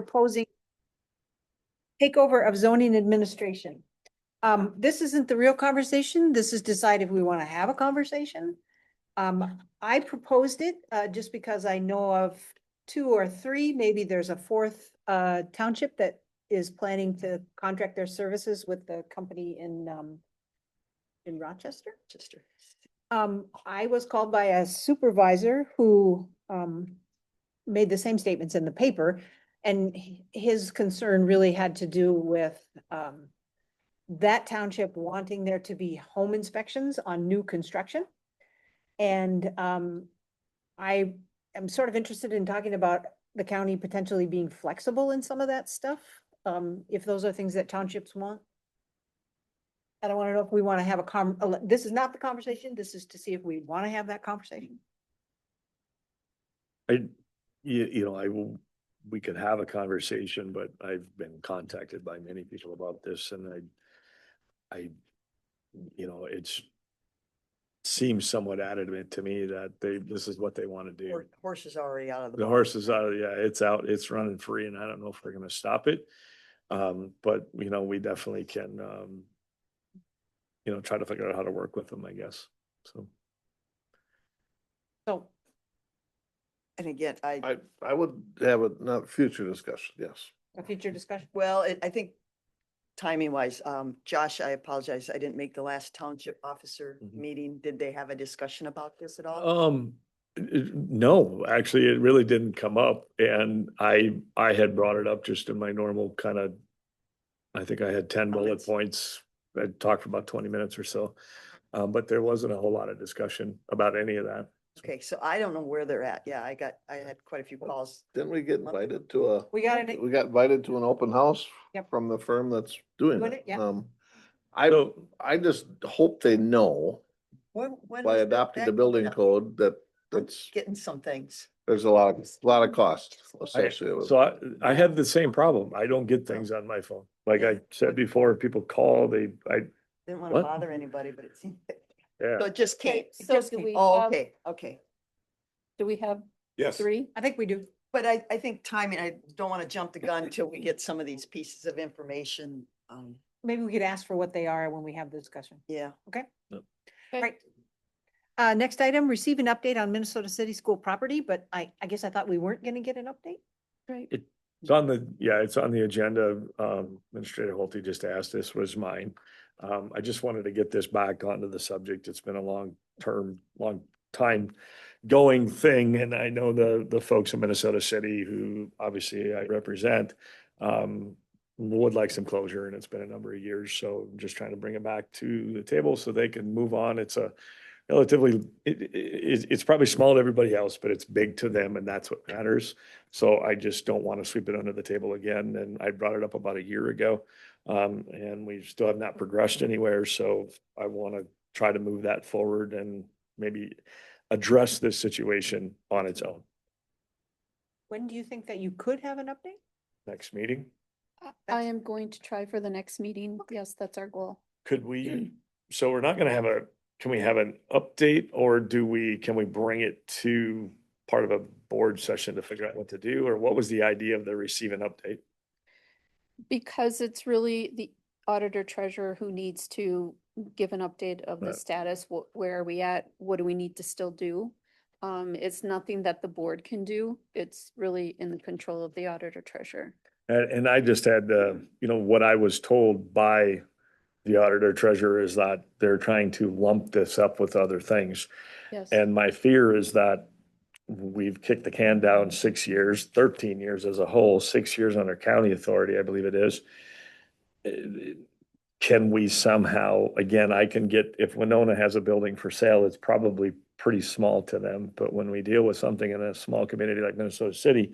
proposing takeover of zoning administration. This isn't the real conversation. This is decide if we want to have a conversation. I proposed it, just because I know of two or three, maybe there's a fourth, township that is planning to contract their services with the company in Rochester. I was called by a supervisor who, made the same statements in the paper. And his concern really had to do with, that township wanting there to be home inspections on new construction. And, I am sort of interested in talking about the county potentially being flexible in some of that stuff. If those are things that townships want. I don't want to know if we want to have this is not the conversation. This is to see if we want to have that conversation. We could have a conversation, but I've been contacted by many people about this, and it's seems somewhat adamant to me that this is what they want to do. Horse is already out of the The barn. horse is out, yeah, it's out, it's running free, and I don't know if we're gonna stop it. But we definitely can, try to figure out how to work with them, I guess, so. So, And again, I would have a future discussion, yes. a future discussion. well, I think timing wise, Josh, I apologize. I didn't make the last township officer meeting. Did they have a discussion about this at all? No, actually, it really didn't come up, and I had brought it up just in my normal kind of, I think I had 10 bullet points. I talked for about 20 minutes or so, but there wasn't a whole lot of discussion about any of that. Okay, so I don't know where they're at. Yeah, I had quite a few calls. Didn't we get invited to We got we got invited to an open house? Yep. From the firm that's doing Doing it. it, yeah. I just hope they know When by is adopting that the building coming up? code that I'm that's, Getting some things. there's a lot of cost associated with it. So I had the same problem. I don't get things on my phone. Like I said before, people call, Didn't want to What? bother anybody, but it seemed, yeah. so it just came. Okay, It so just do came. we Oh, have- okay. Do we have Yes. three? I think we do. But I think timing, I don't want to jump the gun until we get some of these pieces of information. Maybe we could ask for what they are when we have the discussion. Yeah. Okay. Yep. Right. Next item, receive an update on Minnesota City School property, but I guess I thought we weren't gonna get an update. Right. It's on the agenda. Administrator Holte just asked, this was mine. I just wanted to get this back onto the subject. It's been a long time going thing. And I know the folks in Minnesota City who obviously I represent, would like some closure, and it's been a number of years. So I'm just trying to bring it back to the table so they can move on. It's a relatively, it's probably small to everybody else, but it's big to them, and that's what matters. So I just don't want to sweep it under the table again. And I brought it up about a year ago, and we still have not progressed anywhere. So I want to try to move that forward and maybe address this situation on its own. When do you think that you could have an update? Next meeting, I am going to try for the next meeting. Yes, that's our goal. could we, so we're not going to have can we have an update, or can we bring it to part of a board session to figure out what to do? Or what was the idea of the receive an update? Because it's really the auditor treasurer who needs to give an update of the Right. status. Where are we at? What do we need to still do? It's nothing that the board can do. It's really in the control of the auditor treasurer. And I just had, what I was told by the auditor treasurer is that they're trying to lump this up with other things. Yes. And my fear is that we've kicked the can down 6 years, 13 years as a whole, 6 years under county authority, I believe it is. Can we somehow, again, I can get, if Winona has a building for sale, it's probably pretty small to them. But when we deal with something in a small community like Minnesota City,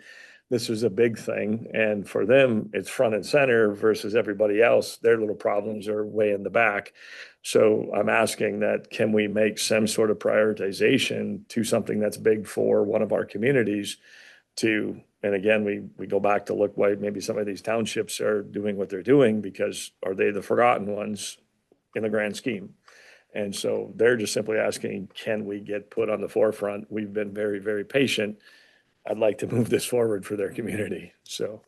this is a big thing. And for them, it's front and center versus everybody else. Their little problems are way in the back. So I'm asking that, can we make some sort of prioritization to something that's big for one of our communities to, and again, we go back to look why maybe some of these townships are doing what they're doing, because are they the forgotten ones in the grand scheme? And so they're just simply asking, can we get put on the forefront? We've been very, very patient. I'd like to move this forward for their community. So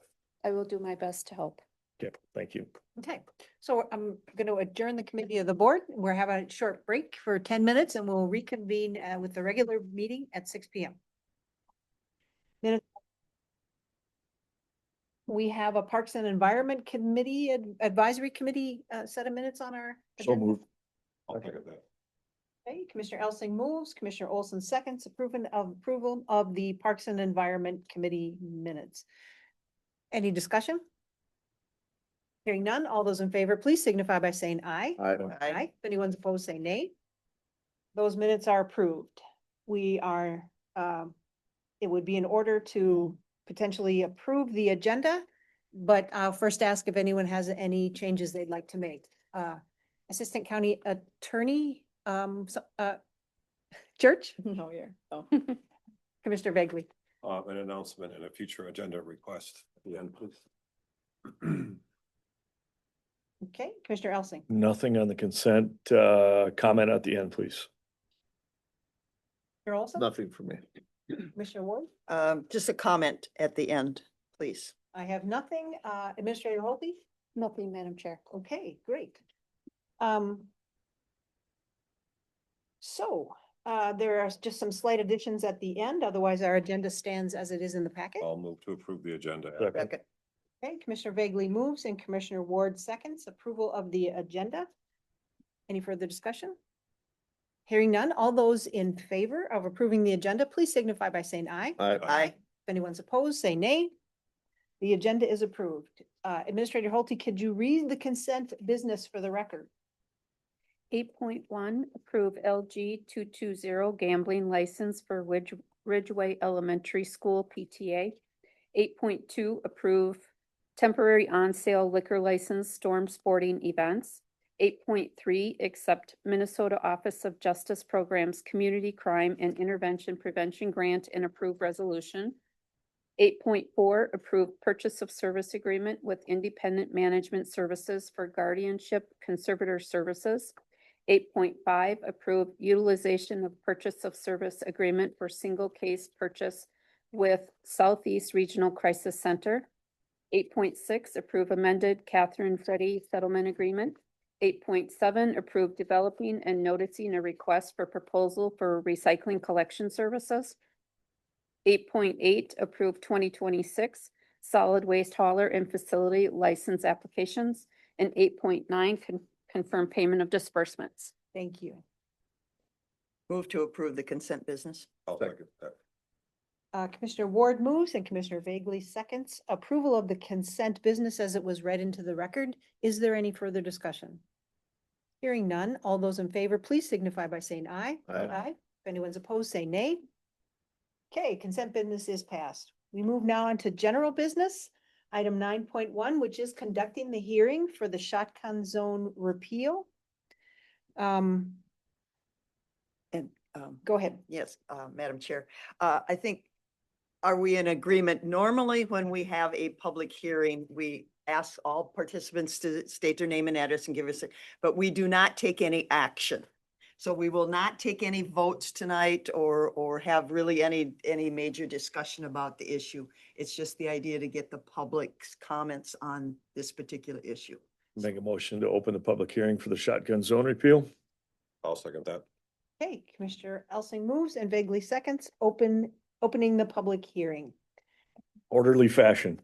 I will do my best to help. Okay, thank you. Okay, so I'm going to adjourn the committee of the board. We're having a short break for 10 minutes and we'll reconvene with the regular meeting at 6 p.m. Minutes. We have a Parks and Environment Committee, Advisory Committee set of minutes on our. agenda. moved. Okay, Commissioner Elsing moves, Commissioner Olson seconds, approval of the Parks and Environment Committee minutes. Any discussion? Hearing none, all those in favor, please signify by saying aye. Aye. If anyone's opposed, say nay. Those minutes are approved. We are, it would be in order to potentially approve the agenda, but I'll first ask if anyone has any changes they'd like to make. Assistant County Attorney, Church, No, yeah. Oh. Commissioner Begley. An announcement and a future agenda request at the end, please. Okay, Commissioner Elsing. Nothing on the consent, comment at the end, please. Commissioner Olson? Nothing for me. Commissioner Ward? Just a comment at the end, please. I have nothing. Administrator Holtby? Nothing, Madam Chair. Okay, great. So, there are just some slight additions at the end, otherwise our agenda stands as it is in the packet. I'll move to approve the agenda. Second. Second. Okay, Commissioner Vagley moves and Commissioner Ward seconds approval of the agenda. Any further discussion? Hearing none, all those in favor of approving the agenda, please signify by saying aye. Aye. If anyone's opposed, say nay. The agenda is approved. Administrator Holty, could you read the consent business for the record? 8.1, approve LG 220 gambling license for Ridgeway Elementary School PTA. 8.2, approve temporary on-sale liquor license Storm Sporting Events. 8.3, accept Minnesota Office of Justice Programs Community Crime and Intervention Prevention Grant and approve resolution. 8.4, approve purchase of service agreement with Independent Management Services for guardianship conservator services. 8.5, approve utilization of purchase of service agreement for single case purchase with Southeast Regional Crisis Center. 8.6, approve amended Catherine Freddie settlement agreement. 8.7, approve developing and noticing a request for proposal for recycling collection services. 8.8, approve 2026 solid waste hauler and facility license applications. And 8.9, confirm payment of disbursements. Thank you. Move to approve the consent business. I'll second that. Commissioner Ward moves and Commissioner Vagley seconds approval of the consent business as it was read into the record. Is there any further discussion? Hearing none, all those in favor, please signify by saying aye. Aye. If anyone's opposed, say nay. Okay, consent business is passed. We move now on to general business. Item 9.1, which is conducting the hearing for the shotgun zone repeal. And, Go ahead. yes, Madam Chair, I think, are we in agreement? Normally, when we have a public hearing, we ask all participants to state their name and address and give us, but we do not take any action. So we will not take any votes tonight or have really any major discussion about the issue. It's just the idea to get the public's comments on this particular issue. Make a motion to open the public hearing for the shotgun zone repeal. I'll second that. Okay, Commissioner Elsing moves and Vagley seconds, opening the public hearing. Orderly fashion.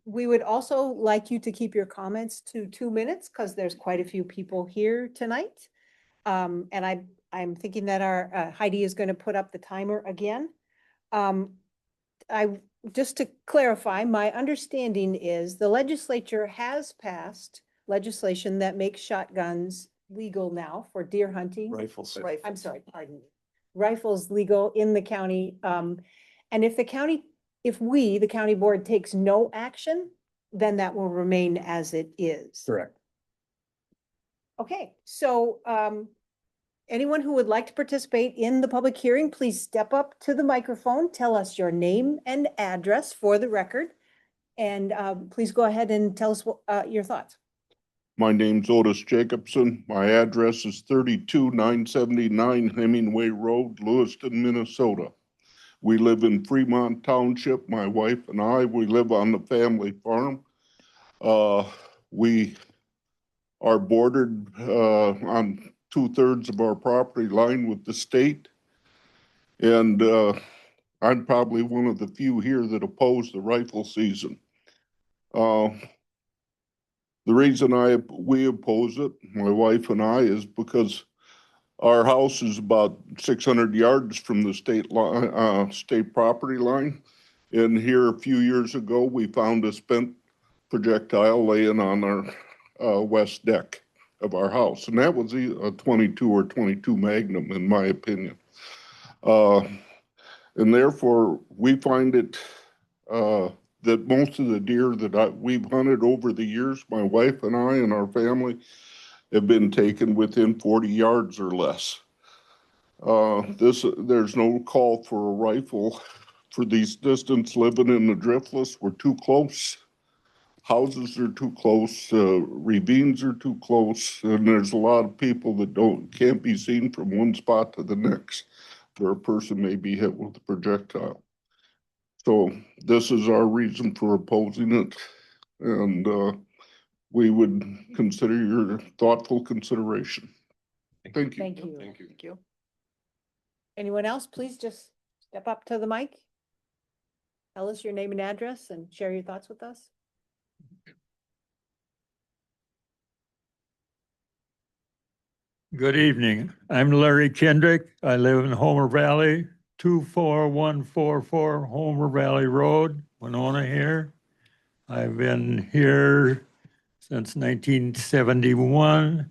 We would also like you to keep your comments to 2 minutes because there's quite a few people here tonight. And I'm thinking that our Heidi is going to put up the timer again. Just to clarify, my understanding is the legislature has passed legislation that makes shotguns legal now for deer hunting. Rifles. I'm sorry, pardon me. Rifles legal in the county. And if we, the county board, takes no action, then that will remain as it is. Correct. Okay, so anyone who would like to participate in the public hearing, please step up to the microphone, tell us your name and address for the record. And please go ahead and tell us your thoughts. My name's Otis Jacobson. My address is 32979 Hemingway Road, Lewiston, Minnesota. We live in Fremont Township, my wife and I. We live on the family farm. We are bordered on 2/3 of our property line with the state. And I'm probably one of the few here that oppose the rifle season. The reason we oppose it, my wife and I, is because our house is about 600 yards from the state property line. And here a few years ago, we found a spent projectile laying on our west deck of our house. And that was a 22 or 22 Magnum, in my opinion. And therefore, we find it that most of the deer that we've hunted over the years, my wife and I and our family, have been taken within 40 yards or less. There's no call for a rifle for these distance living in the driftless. We're too close. Houses are too close, ravines are too close, and there's a lot of people that can't be seen from one spot to the next where a person may be hit with a projectile. So this is our reason for opposing it, and we would consider your thoughtful consideration. Thank you. Thank you. Thank you. Thank you. Anyone else, please just step up to the mic. Tell us your name and address and share your thoughts with us. Good evening. I'm Larry Kendrick. I live in Homer Valley, 24144 Homer Valley Road, Winona here. I've been here since 1971.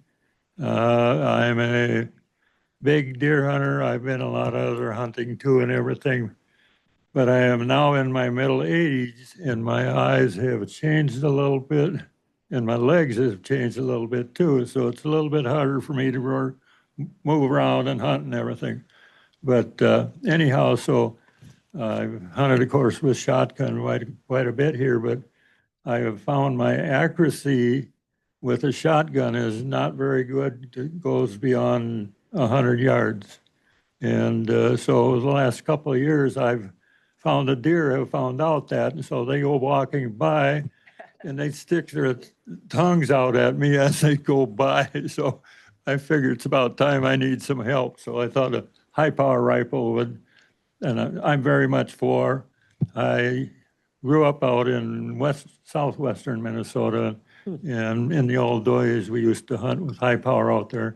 I'm a big deer hunter. I've been a lot of other hunting too and everything. But I am now in my middle 80s and my eyes have changed a little bit and my legs have changed a little bit too. So it's a little bit harder for me to move around and hunt and everything. But anyhow, so I've hunted, of course, with shotgun quite a bit here, but I have found my accuracy with a shotgun is not very good. It goes beyond 100 yards. And so the last couple of years, I've found a deer have found out that, and so they go walking by and they stick their tongues out at me as they go by. So I figured it's about time I need some help. So I thought a high power rifle would, and I'm very much for. I grew up out in southwestern Minnesota, and in the old days we used to hunt with high power out there.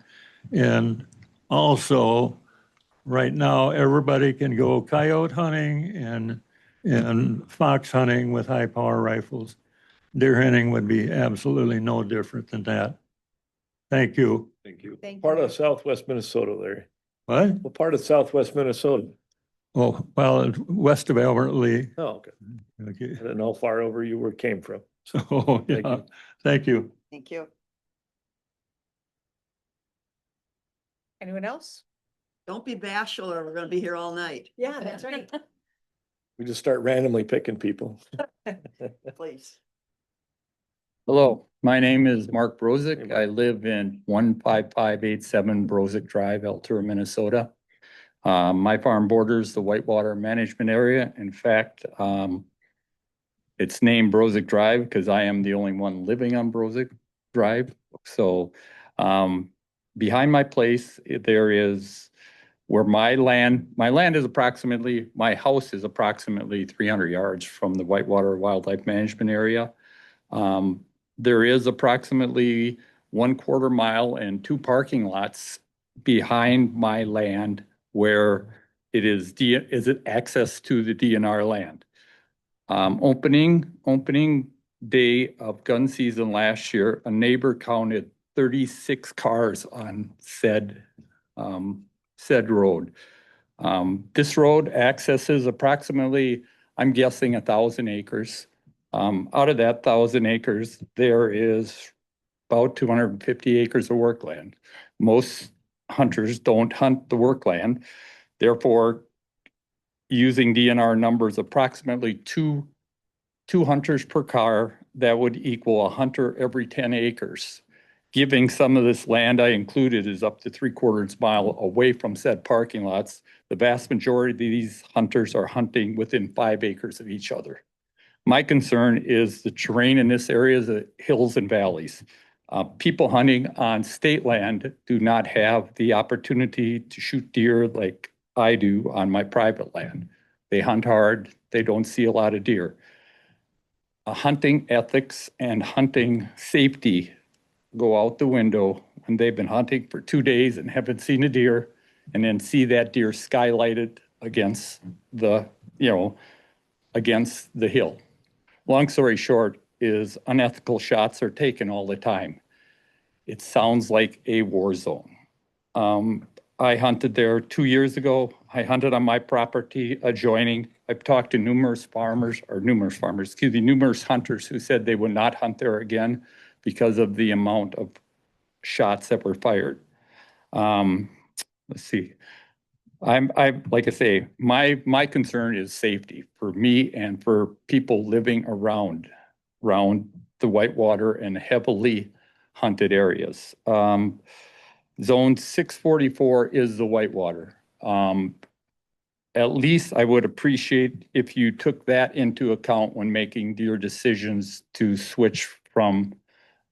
And also, right now everybody can go coyote hunting and fox hunting with high power rifles. Deer hunting would be absolutely no different than that. Thank you. Thank you. Thank Part you. of southwest Minnesota, Larry. What? What part of southwest Minnesota? Oh, well, west of Albert Lee. Oh, okay. Okay. I don't know how far over you came from. So, Thank yeah, you. thank you. Thank you. Anyone else? Don't be bashful or we're gonna be here all night. Yeah, that's right. We just start randomly picking people. Please. Hello, my name is Mark Brozick. I live in 15587 Brozick Drive, Altura, Minnesota. My farm borders the Whitewater Management Area. In fact, it's named Brozick Drive because I am the only one living on Brozick Drive. So behind my place, there is where my land is approximately, my house is approximately 300 yards from the Whitewater Wildlife Management Area. There is approximately 1/4 mile and 2 parking lots behind my land where it is access to the DNR land. Opening day of gun season last year, a neighbor counted 36 cars on said road. This road accesses approximately, I'm guessing 1,000 acres. Out of that 1,000 acres, there is about 250 acres of work land. Most hunters don't hunt the work land. Therefore, using DNR numbers, approximately two hunters per car, that would equal a hunter every 10 acres giving some of this land I included is up to 3/4 mile away from said parking lots. The vast majority of these hunters are hunting within 5 acres of each other. My concern is the terrain in this area, the hills and valleys. People hunting on state land do not have the opportunity to shoot deer like I do on my private land. They hunt hard, they don't see a lot of deer. Hunting ethics and hunting safety go out the window when they've been hunting for 2 days and haven't seen a deer, and then see that deer skylighted against the, against the hill. Long story short is unethical shots are taken all the time. It sounds like a war zone. I hunted there 2 years ago. I hunted on my property adjoining. I've talked to numerous hunters who said they would not hunt there again because of the amount of shots that were fired. Let's see. Like I say, my concern is safety for me and for people living around the Whitewater and heavily hunted areas. Zone 644 is the Whitewater. At least I would appreciate if you took that into account when making your decisions to switch from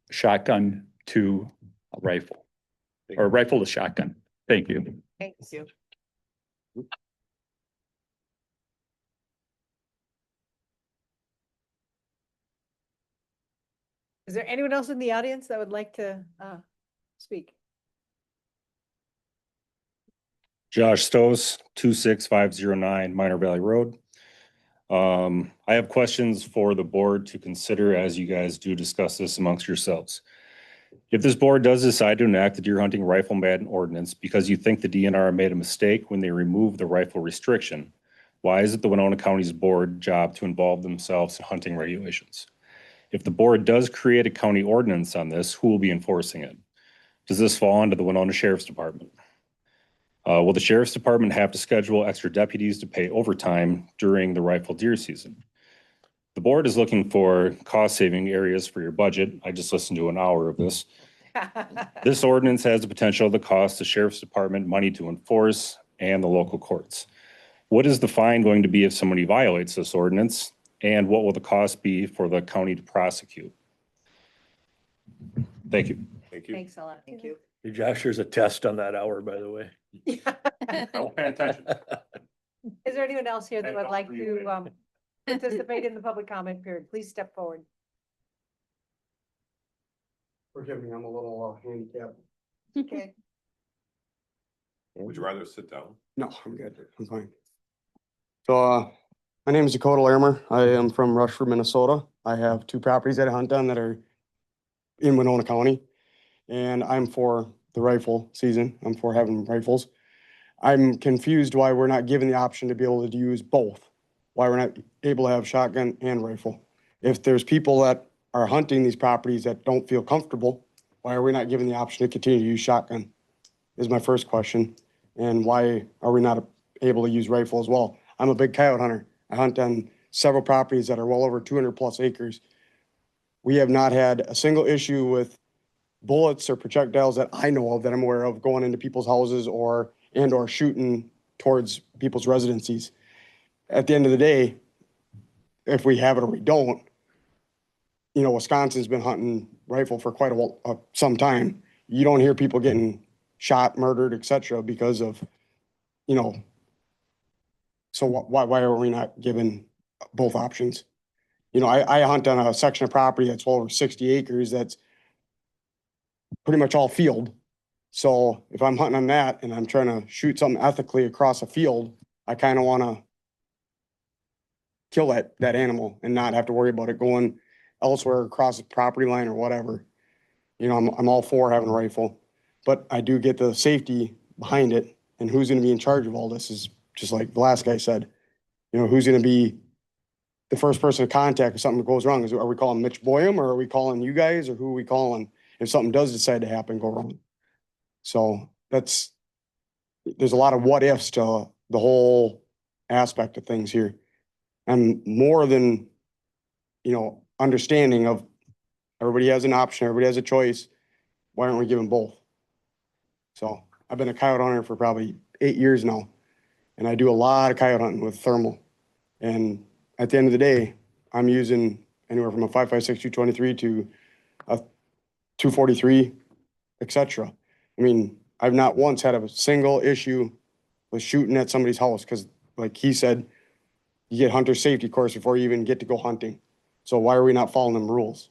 shotgun to a rifle, or rifle to shotgun. Thank you. Thanks. Thank you. Is there anyone else in the audience that would like to speak? Josh Stoes, 26509 Minor Valley Road. I have questions for the board to consider as you guys do discuss this amongst yourselves. If this board does decide to enact the deer hunting rifle ban ordinance because you think the DNR made a mistake when they removed the rifle restriction, why is it the Winona County's board job to involve themselves in hunting regulations? If the board does create a county ordinance on this, who will be enforcing it? Does this fall under the Winona Sheriff's Department? Will the Sheriff's Department have to schedule extra deputies to pay overtime during the rifle deer season? The board is looking for cost-saving areas for your budget. I just listened to an hour of this. This ordinance has the potential to cost the Sheriff's Department money to enforce and the local courts. What is the fine going to be if somebody violates this ordinance? And what will the cost be for the county to prosecute? Thank you. Thank you. Thanks a lot. Thank you. Hey, Josh, there's a test on that hour, by the way. I'll pay attention. Is there anyone else here that would like to participate in the public comment period? Please step forward. Forgive me, I'm a little handicapped. Okay. Would you rather sit down? No, I'm good. I'm fine. So, my name is Dakota Larimer. I am from Rushford, Minnesota. I have 2 properties that I hunt on that are in Winona County. And I'm for the rifle season. I'm for having rifles. I'm confused why we're not given the option to be able to use both. Why we're not able to have shotgun and rifle. If there's people that are hunting these properties that don't feel comfortable, why are we not given the option to continue to use shotgun? Is my first question. And why are we not able to use rifle as well? I'm a big coyote hunter. I hunt on several properties that are well over 200+ acres. We have not had a single issue with bullets or projectiles that I know of, that I'm aware of, going into people's houses or shooting towards people's residencies. At the end of the day, if we have it or we don't, Wisconsin's been hunting rifle for quite a while, some time. You don't hear people getting shot, murdered, etc. because of, so why are we not given both options? I hunt on a section of property that's well over 60 acres that's pretty much all field. So if I'm hunting on that and I'm trying to shoot something ethically across a field, I kind of want to kill that animal and not have to worry about it going elsewhere across the property line or whatever. I'm all for having a rifle, but I do get the safety behind it, and who's going to be in charge of all this is just like the last guy said. Who's going to be the first person to contact if something goes wrong? Are we calling Mitch Boyum, or are we calling you guys, or who are we calling if something does decide to happen, go wrong? So there's a lot of what ifs to the whole aspect of things here. And more than, understanding of everybody has an option, everybody has a choice. why aren't we giving both? So I've been a coyote hunter for probably 8 years now, and I do a lot of coyote hunting with thermal. And at the end of the day, I'm using anywhere from a 5.56 223 to a 243, etc. I mean, I've not once had a single issue with shooting at somebody's house because, like he said, you get hunter safety course before you even get to go hunting. So why are we not following them rules?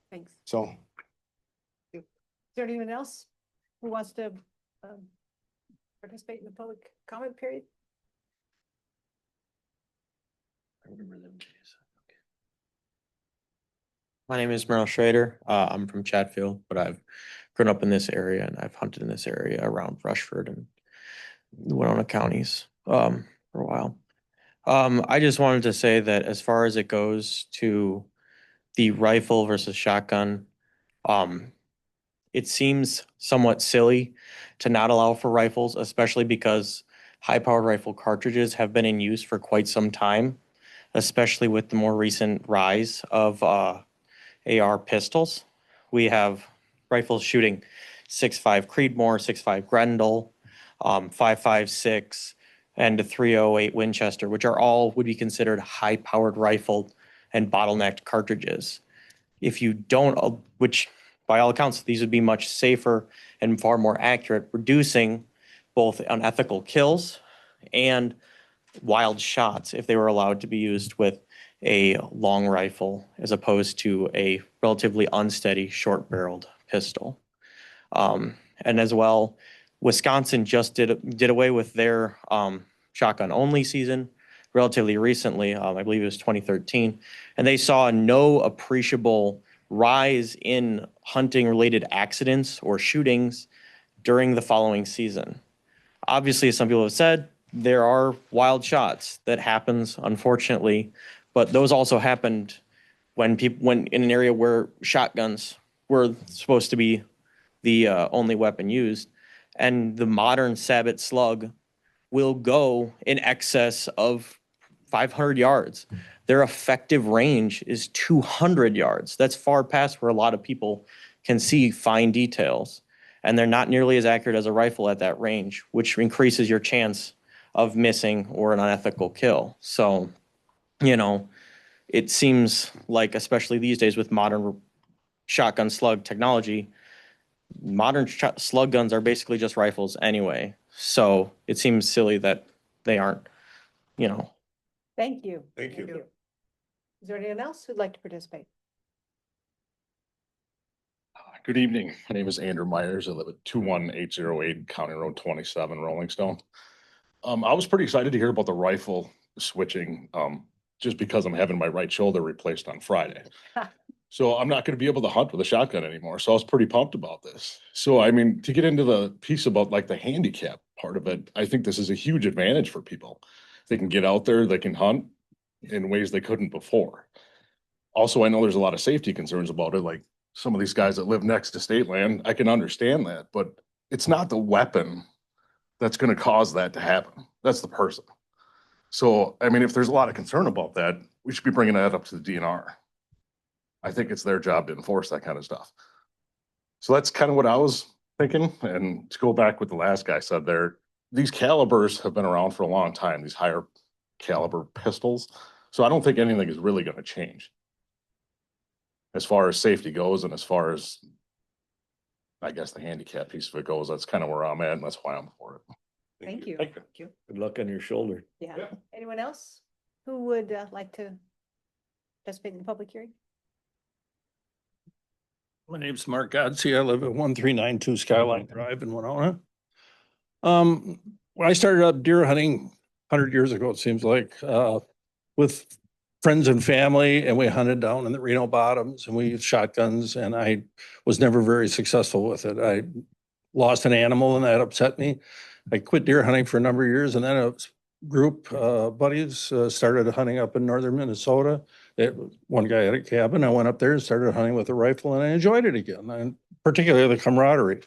Thanks. So Is there anyone else who wants to participate in the public comment period? I remember them days. My name is Merle Schrader. I'm from Chatfield, but I've grown up in this area and I've hunted in this area around Rushford and Winona counties for a while. I just wanted to say that as far as it goes to the rifle versus shotgun, it seems somewhat silly to not allow for rifles, especially because high-powered rifle cartridges have been in use for quite some time, especially with the more recent rise of AR pistols. We have rifles shooting 6.5 Creedmoor, 6.5 Grendel, 5.56, and a 308 Winchester, which are all would be considered high-powered rifled and bottlenecked cartridges. If you don't, which by all accounts, these would be much safer and far more accurate, reducing both unethical kills and wild shots if they were allowed to be used with a long rifle as opposed to a relatively unsteady short-barreled pistol. And as well, Wisconsin just did away with their shotgun only season relatively recently. I believe it was 2013, and they saw no appreciable rise in hunting related accidents or shootings during the following season. Obviously, as some people have said, there are wild shots that happens, unfortunately, but those also happened when in an area where shotguns were supposed to be the only weapon used, and the modern Sabot slug will go in excess of 500 yards. Their effective range is 200 yards. That's far past where a lot of people can see fine details. And they're not nearly as accurate as a rifle at that range, which increases your chance of missing or an unethical kill. So, you know, it seems like, especially these days with modern shotgun slug technology, modern slug guns are basically just rifles anyway. So it seems silly that they aren't, you know. Thank you. Thank you. Is there anyone else who'd like to participate? Good evening. My name is Andrew Myers. I live at 21808 County Road 27, Rolling Stone. I was pretty excited to hear about the rifle switching, just because I'm having my right shoulder replaced on Friday. So I'm not going to be able to hunt with a shotgun anymore. So I was pretty pumped about this. So, I mean, to get into the piece about like the handicap part of it, I think this is a huge advantage for people. They can get out there, they can hunt in ways they couldn't before. Also, I know there's a lot of safety concerns about it, like some of these guys that live next to state land. I can understand that, but it's not the weapon that's going to cause that to happen. That's the person. So, I mean, if there's a lot of concern about that, we should be bringing that up to the DNR. I think it's their job to enforce that kind of stuff. So that's kind of what I was thinking. And to go back with the last guy said there, these calibers have been around for a long time, these higher caliber pistols. So I don't think anything is really going to change as far as safety goes, and as far as, I guess, the handicap piece of it goes. That's kind of where I'm at, and that's why I'm for it. Thank you. Thank you. Good luck on your shoulder. Yeah. Anyone else who would like to participate in the public hearing? My name's Mark Godsey. I live at 1392 Skyline Drive in Winona. When I started up deer hunting 100 years ago, it seems like, with friends and family, and we hunted down in the Reno bottoms and we used shotguns, and I was never very successful with it. I lost an animal and that upset me. I quit deer hunting for a number of years, and then a group buddies started hunting up in northern Minnesota. One guy had a cabin. I went up there and started hunting with a rifle, and I enjoyed it again, and particularly the camaraderie.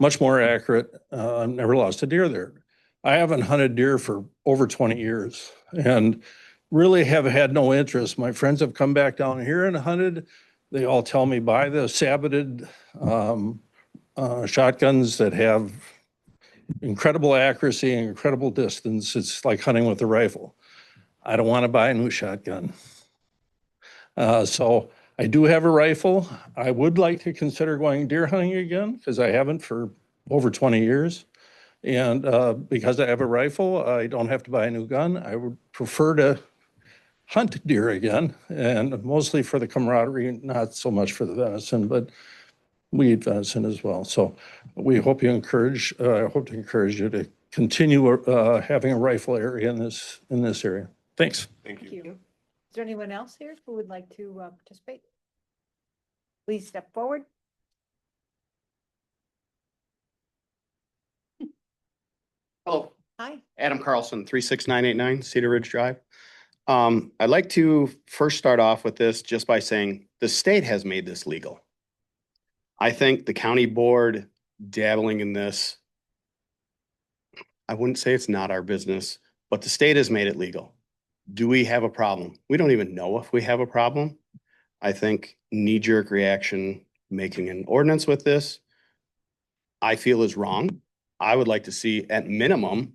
Much more accurate. I've never lost a deer there. I haven't hunted deer for over 20 years and really have had no interest. My friends have come back down here and hunted they all tell me buy the saboted shotguns that have incredible accuracy and incredible distance. It's like hunting with a rifle. I don't want to buy a new shotgun. So I do have a rifle. I would like to consider going deer hunting again because I haven't for over 20 years. And because I have a rifle, I don't have to buy a new gun. I would prefer to hunt deer again, and mostly for the camaraderie, not so much for the venison, but we eat venison as well. So we hope you encourage, I hope to encourage you to continue having a rifle area in this area. Thanks. Thank Thank you. you. Is there anyone else here who would like to participate? Please step forward. Hello, Hi. Adam Carlson, 36989 Cedar Ridge Drive. I'd like to first start off with this just by saying the state has made this legal. I think the county board dabbling in this, I wouldn't say it's not our business, but the state has made it legal. Do we have a problem? We don't even know if we have a problem. I think knee-jerk reaction, making an ordinance with this, I feel is wrong. I would like to see, at minimum,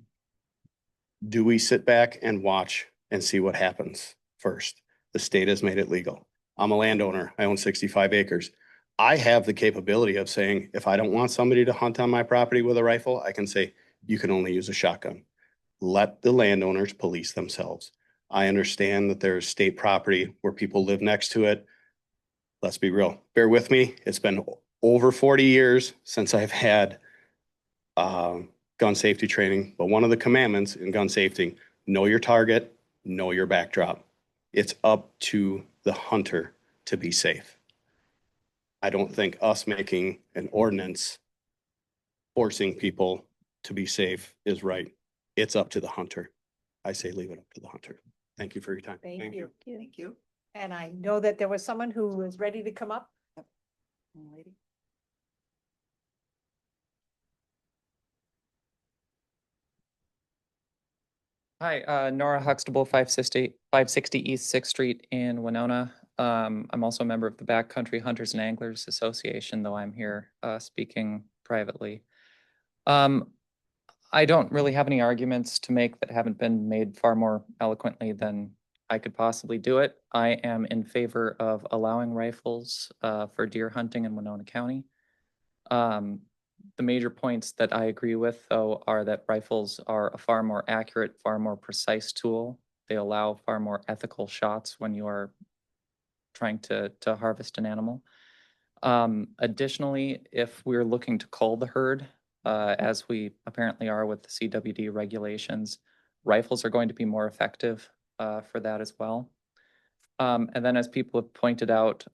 do we sit back and watch and see what happens first? The state has made it legal. I'm a landowner. I own 65 acres. I have the capability of saying, if I don't want somebody to hunt on my property with a rifle, I can say, you can only use a shotgun. Let the landowners police themselves. I understand that there's state property where people live next to it. Let's be real. Bear with me. It's been over 40 years since I've had gun safety training, but one of the commandments in gun safety, know your target, know your backdrop. It's up to the hunter to be safe. I don't think us making an ordinance forcing people to be safe is right. It's up to the hunter. I say leave it up to the hunter. Thank you for your time. Thank Thank you. Thank you. And I know that there was someone who was ready to come up. Lady. Hi, Nora Huxtable, 560 East Sixth Street in Winona. I'm also a member of the Backcountry Hunters and Anglers Association, though I'm here speaking privately. I don't really have any arguments to make that haven't been made far more eloquently than I could possibly do it. I am in favor of allowing rifles for deer hunting in Winona County. The major points that I agree with, though, are that rifles are a far more accurate, far more precise tool. They allow far more ethical shots when you are trying to harvest an animal. Additionally, if we're looking to cull the herd, as we apparently are with the CWD regulations, rifles are going to be more effective for that as well. And then, as people have pointed out,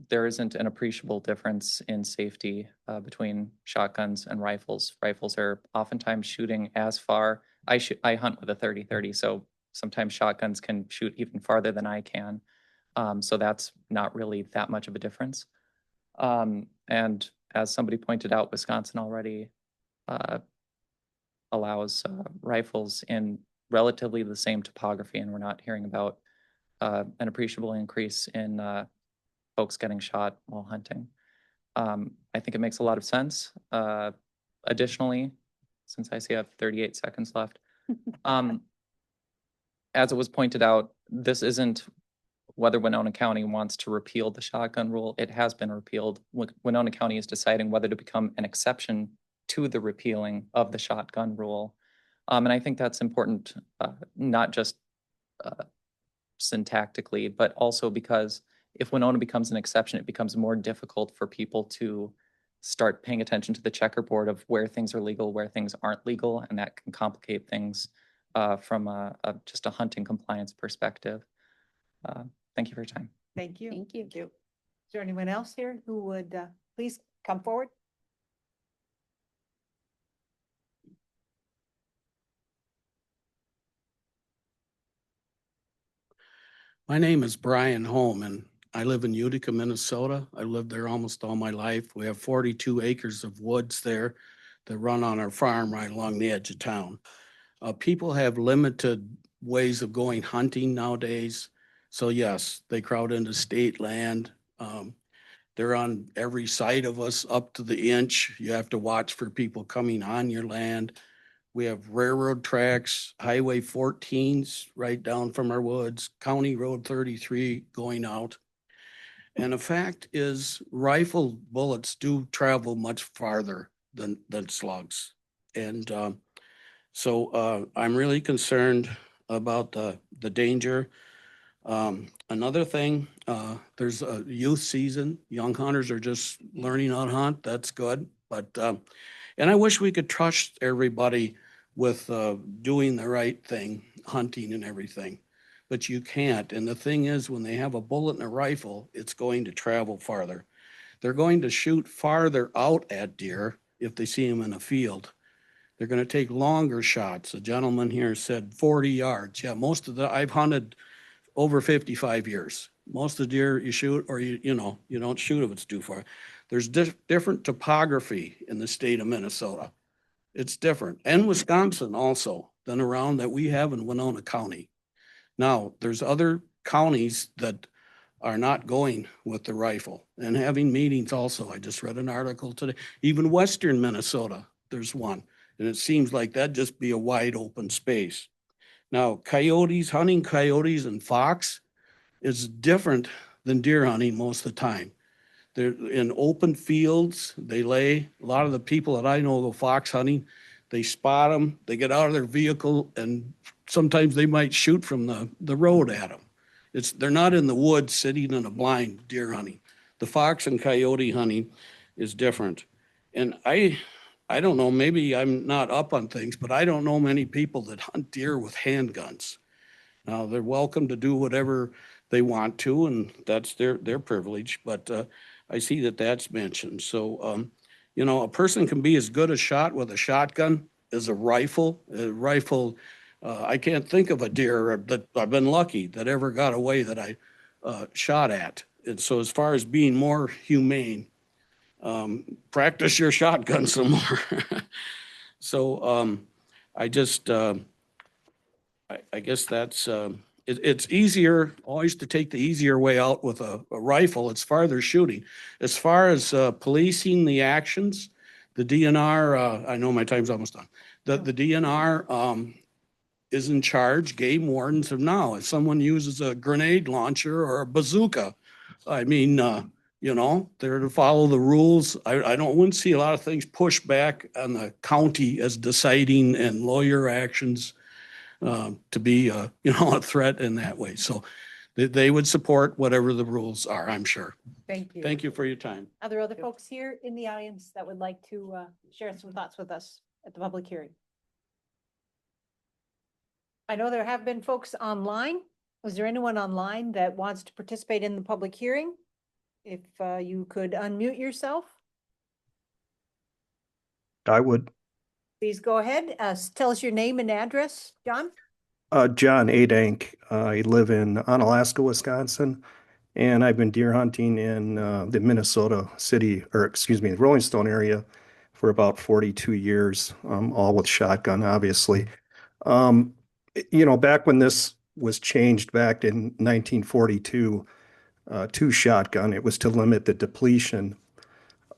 there isn't an appreciable difference in safety between shotguns and rifles. Rifles are oftentimes shooting as far. I hunt with a 30-30, so sometimes shotguns can shoot even farther than I can. So that's not really that much of a difference. And as somebody pointed out, Wisconsin already allows rifles in relatively the same topography, and we're not hearing about an appreciable increase in folks getting shot while hunting. I think it makes a lot of sense. Additionally, since I see I have 38 seconds left, as it was pointed out, this isn't whether Winona County wants to repeal the shotgun rule. It has been repealed. Winona County is deciding whether to become an exception to the repealing of the shotgun rule. And I think that's important, not just syntactically, but also because if Winona becomes an exception, it becomes more difficult for people to start paying attention to the checkerboard of where things are legal, where things aren't legal, and that can complicate things from just a hunting compliance perspective. Thank you for your time. Thank you. Thank you. Is there anyone else here who would please come forward? My name is Brian Holman. I live in Utica, Minnesota. I lived there almost all my life. We have 42 acres of woods there that run on our farm right along the edge of town. People have limited ways of going hunting nowadays. So yes, they crowd into state land. They're on every side of us up to the inch. You have to watch for people coming on your land. We have railroad tracks, Highway 14s right down from our woods, County Road 33 going out. And the fact is, rifle bullets do travel much farther than slugs. And I'm really concerned about the danger. Another thing, there's a youth season. Young hunters are just learning how to hunt. That's good. But, and I wish we could trust everybody with doing the right thing, hunting and everything. But you can't. And the thing is, when they have a bullet in a rifle, it's going to travel farther. They're going to shoot farther out at deer if they see them in a field. They're going to take longer shots. A gentleman here said 40 yards. Yeah, I've hunted over 55 years. Most of the deer you shoot, or you don't shoot if it's too far. There's different topography in the state of Minnesota. It's different, and Wisconsin also, than around that we have in Winona County. Now, there's other counties that are not going with the rifle and having meetings also. I just read an article today, even Western Minnesota, there's one. And it seems like that'd just be a wide open space. Now, coyotes, hunting coyotes and fox is different than deer hunting most of the time. They're in open fields. They lay. A lot of the people that I know go fox hunting, they spot them, they get out of their vehicle, and sometimes they might shoot from the road at them. They're not in the woods sitting in a blind deer hunting. The fox and coyote hunting is different. And I don't know, maybe I'm not up on things, but I don't know many people that hunt deer with handguns. Now, they're welcome to do whatever they want to, and that's their privilege, but I see that that's mentioned. So, a person can be as good a shot with a shotgun as a rifle. I can't think of a deer that I've been lucky that ever got away that I shot at. And so as far as being more humane, practice your shotgun some more. So I just, I guess it's easier always to take the easier way out with a rifle. It's farther shooting. As far as policing the actions, the DNR, I know my time's almost done. The DNR is in charge. Game wardens have now. If someone uses a grenade launcher or a bazooka, I mean, they're to follow the rules. Wouldn't see a lot of things pushed back on the county as deciding and lawyer actions to be, a threat in that way. So they would support whatever the rules are, I'm sure. Thank you. Thank you for your time. Are there other folks here in the audience that would like to share some thoughts with us at the public hearing? I know there have been folks online. Was there anyone online that wants to participate in the public hearing? If you could unmute yourself, I would. please go ahead. Tell us your name and address, John. John Adank. I live in Onalaska, Wisconsin, and I've been deer hunting in the Minnesota city, or excuse me, the Rolling Stone area for about 42 years, all with shotgun, obviously. Back when this was changed back in 1942 to shotgun, it was to limit the depletion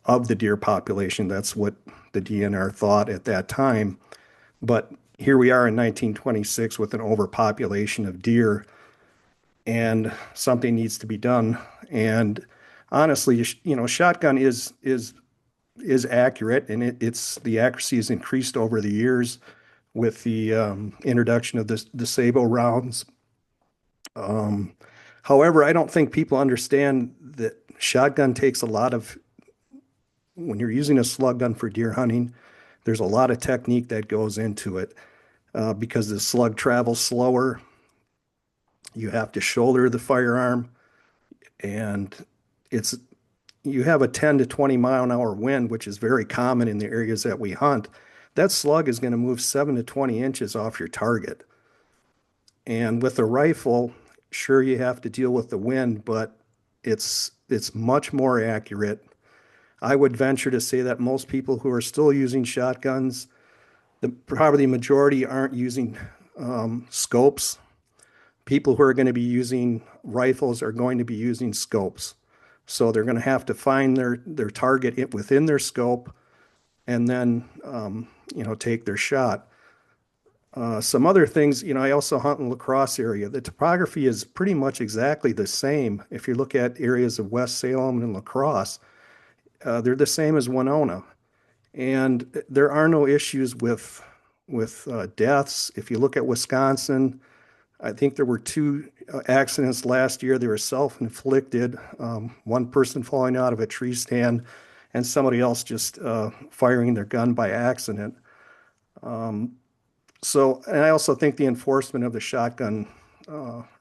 of the deer population. That's what the DNR thought at that time. But here we are in 1926 with an overpopulation of deer, and something needs to be done. And honestly, shotgun is accurate, and the accuracy has increased over the years with the introduction of the Sabo rounds. However, I don't think people understand that shotgun takes when you're using a slug gun for deer hunting, there's a lot of technique that goes into it because the slug travels slower. You have to shoulder the firearm, and you have a 10 to 20 mile an hour wind, which is very common in the areas that we hunt. That slug is going to move 7 to 20 inches off your target. And with a rifle, sure, you have to deal with the wind, but it's much more accurate. I would venture to say that most people who are still using shotguns, probably the majority aren't using scopes, people who are going to be using rifles are going to be using scopes. So they're going to have to find their target within their scope and then, take their shot. Some other things, I also hunt in La Crosse area. The topography is pretty much exactly the same. If you look at areas of West Salem and La Crosse, they're the same as Winona. And there are no issues with deaths. If you look at Wisconsin, I think there were 2 accidents last year. They were self-inflicted. One person falling out of a tree stand and somebody else just firing their gun by accident. And I also think the enforcement of the shotgun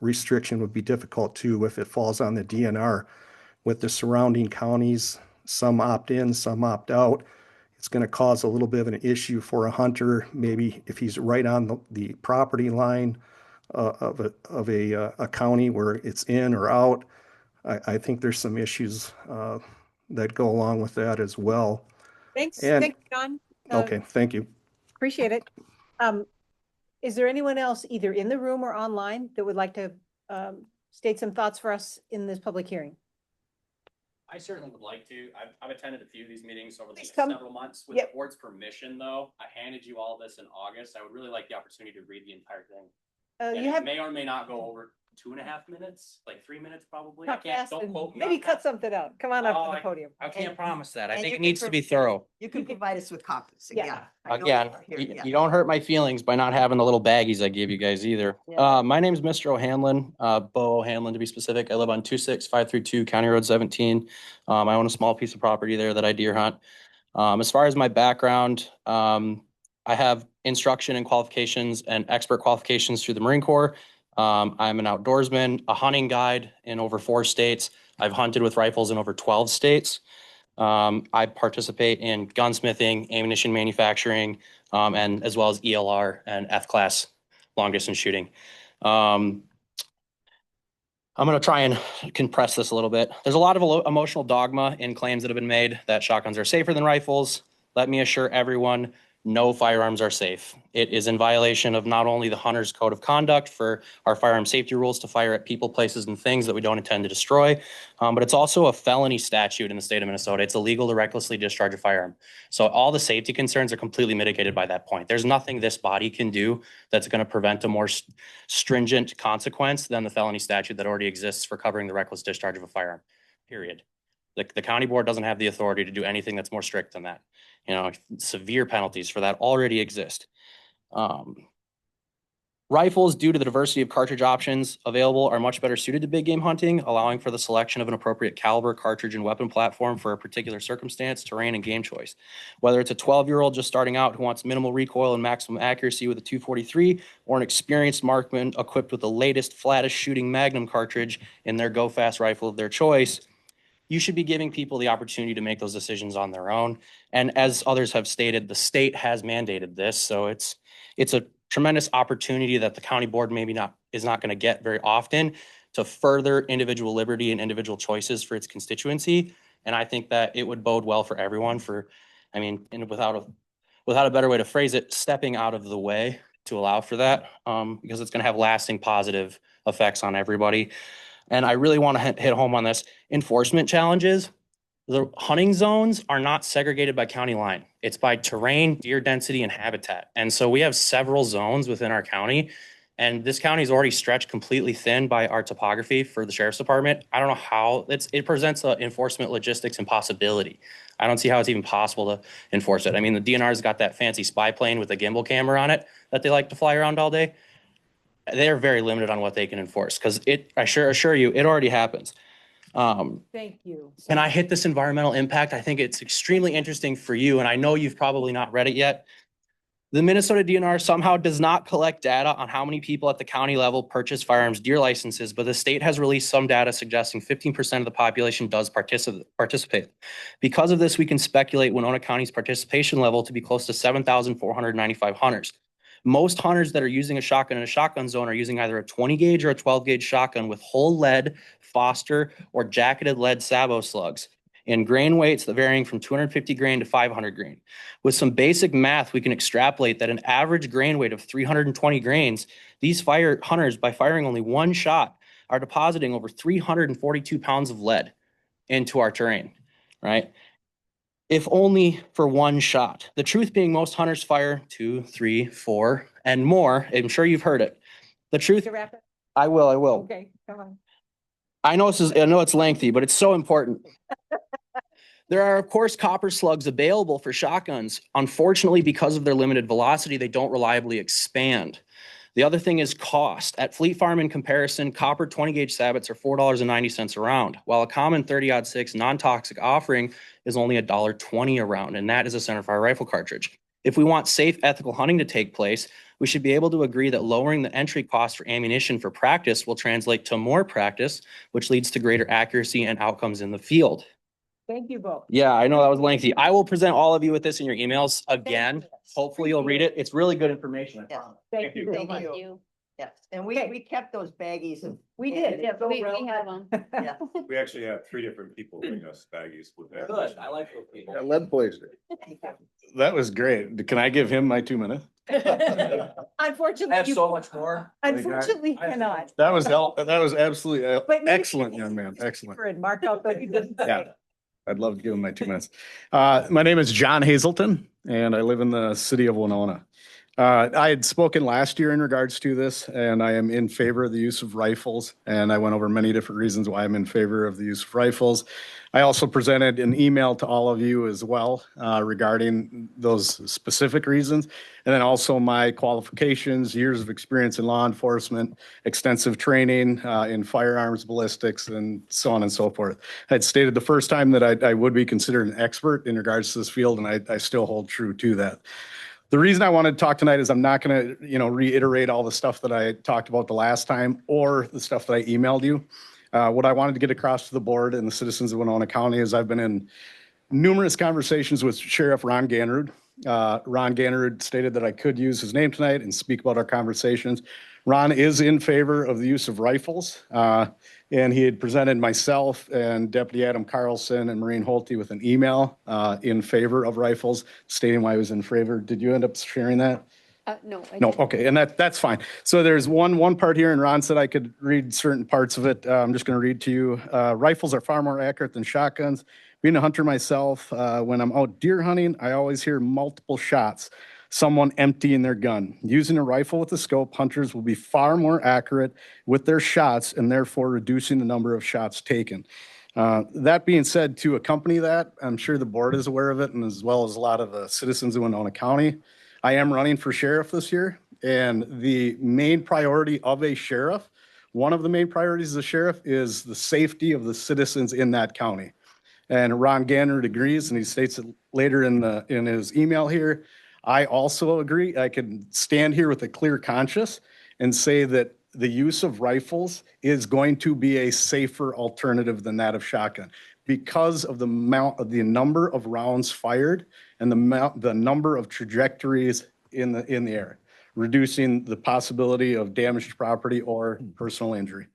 restriction would be difficult too if it falls on the DNR with the surrounding counties. Some opt in, some opt out. It's going to cause a little bit of an issue for a hunter, maybe if he's right on the property line of a county where it's in or out. I think there's some issues that go along with that as well. Thanks, And- thanks, John. Okay, thank you. Appreciate it. Is there anyone else either in the room or online that would like to state some thoughts for us in this public hearing? I certainly would like to. I've attended a few of these meetings over the Please last come. several months. With Yep. the board's permission, though, I handed you all this in August. I would really like the opportunity to read the entire thing. And You it have may or may not go over 2.5 minutes, like 3 minutes probably. talk fast don't and quote me maybe on cut that. something out. Come on up Oh, to the podium. I can't promise that. I and think you it can needs to be prov- thorough. You can provide us with copies. Yeah. Yeah. I know Again, you're here, yeah. you don't hurt my feelings by not having the little baggies I give you guys either. Yeah. My name's Mr. O'Hanlon, Bo O'Hanlon to be specific. I live on 26532 County Road 17. I own a small piece of property there that I deer hunt. As far as my background, I have instruction and qualifications and expert qualifications through the Marine Corps. I'm an outdoorsman, a hunting guide in over 4 states. I've hunted with rifles in over 12 states. I participate in gunsmithing, ammunition manufacturing, and as well as ELR and F-class long distance shooting. I'm going to try and compress this a little bit. There's a lot of emotional dogma in claims that have been made that shotguns are safer than rifles. Let me assure everyone, no firearms are safe. It is in violation of not only the hunter's code of conduct for our firearm safety rules to fire at people, places, and things that we don't intend to destroy, but it's also a felony statute in the state of Minnesota. It's illegal to recklessly discharge a firearm. So all the safety concerns are completely mitigated by that point. There's nothing this body can do that's going to prevent a more stringent consequence than the felony statute that already exists for covering the reckless discharge of a firearm, period. The county board doesn't have the authority to do anything that's more strict than that. Severe penalties for that already exist. Rifles, due to the diversity of cartridge options available, are much better suited to big game hunting, allowing for the selection of an appropriate caliber, cartridge, and weapon platform for a particular circumstance, terrain, and game choice. Whether it's a 12-year-old just starting out who wants minimal recoil and maximum accuracy with a 243, or an experienced marksman equipped with the latest, flattest shooting Magnum cartridge in their Go Fast rifle of their choice, you should be giving people the opportunity to make those decisions on their own. And as others have stated, the state has mandated this, so it's a tremendous opportunity that the county board is not going to get very often to further individual liberty and individual choices for its constituency. And I think that it would bode well for everyone and without a better way to phrase it, stepping out of the way to allow for that, because it's going to have lasting positive effects on everybody. And I really want to hit home on this. Enforcement challenges. The hunting zones are not segregated by county line. It's by terrain, deer density, and habitat. And so we have several zones within our county. And this county is already stretched completely thin by our topography for the sheriff's department. I don't know how it presents an enforcement logistics impossibility. I don't see how it's even possible to enforce it. I mean, the DNR's got that fancy spy plane with a gimbal camera on it that they like to fly around all day. They're very limited on what they can enforce because I assure you, it already happens. Thank you. Can I hit this environmental impact? I think it's extremely interesting for you, and I know you've probably not read it yet. The Minnesota DNR somehow does not collect data on how many people at the county level purchase firearms deer licenses, but the state has released some data suggesting 15% of the population does participate. Because of this, we can speculate Winona County's participation level to be close to 7,495 hunters. Most hunters that are using a shotgun in a shotgun zone are using either a 20 gauge or a 12 gauge shotgun with whole lead, Foster, or jacketed lead sabot slugs. and grain weights that varying from 250 grain to 500 grain. With some basic math, we can extrapolate that an average grain weight of 320 grains, these fire hunters, by firing only one shot, are depositing over 342 pounds of lead into our terrain, right? If only for one shot. The truth being, most hunters fire 2, 3, 4, and more. I'm sure you've heard it. The truth, To wrap it? I will. Okay, come on. I know it's lengthy, but it's so important. There are, of course, copper slugs available for shotguns. Unfortunately, because of their limited velocity, they don't reliably expand. The other thing is cost. At Fleet Farm, in comparison, copper 20 gauge sabots are $4.90 a round, while a common 30-06 non-toxic offering is only $1.20 a round, and that is a centerfire rifle cartridge. If we want safe, ethical hunting to take place, we should be able to agree that lowering the entry cost for ammunition for practice will translate to more practice, which leads to greater accuracy and outcomes in the field. Thank you both. Yeah, I know that was lengthy. I will present all of you with this in your emails again. Hopefully you'll read it. It's really good information. I Yes. promise. Thank you. Thank Thank you. you. Yes, and we kept those baggies of. We did, yeah, We have them. Yeah. We actually have 3 different people bring us baggies with that. Good, I like those people. Lead poisoning. That was great. Can I give him my 2 minutes? Unfortunately, I have you- so much more. unfortunately, you cannot. That was absolutely But maybe- excellent, young man. Excellent. And mark out that you didn't say. Yeah. I'd love to give him my 2 minutes. My name is John Hazelton, and I live in the city of Winona. I had spoken last year in regards to this, and I am in favor of the use of rifles, and I went over many different reasons why I'm in favor of the use of rifles. I also presented an email to all of you as well regarding those specific reasons, and then also my qualifications, years of experience in law enforcement, extensive training in firearms, ballistics, and so on and so forth. I had stated the first time that I would be considered an expert in regards to this field, and I still hold true to that. The reason I wanted to talk tonight is I'm not going to, reiterate all the stuff that I talked about the last time or the stuff that I emailed you. What I wanted to get across to the board and the citizens of Winona County is I've been in numerous conversations with Sheriff Ron Gannerud. Ron Gannerud stated that I could use his name tonight and speak about our conversations. Ron is in favor of the use of rifles, and he had presented myself and Deputy Adam Carlson and Maureen Holte with an email in favor of rifles, stating why he was in favor. Did you end up sharing that? No. I No, didn't. okay, and that's fine. So there's one part here, and Ron said I could read certain parts of it. I'm just going to read to you. Rifles are far more accurate than shotguns. Being a hunter myself, when I'm out deer hunting, I always hear multiple shots, someone emptying their gun. Using a rifle with a scope, hunters will be far more accurate with their shots and therefore reducing the number of shots taken. That being said, to accompany that, I'm sure the board is aware of it, and as well as a lot of the citizens of Winona County. I am running for sheriff this year, and the main priority of a sheriff, one of the main priorities of the sheriff is the safety of the citizens in that county. And Ron Gannerud agrees, and he states it later in his email here. I also agree. I can stand here with a clear conscience and say that the use of rifles is going to be a safer alternative than that of shotgun because of the number of rounds fired and the number of trajectories in the air, reducing the possibility of damage to property or personal injury.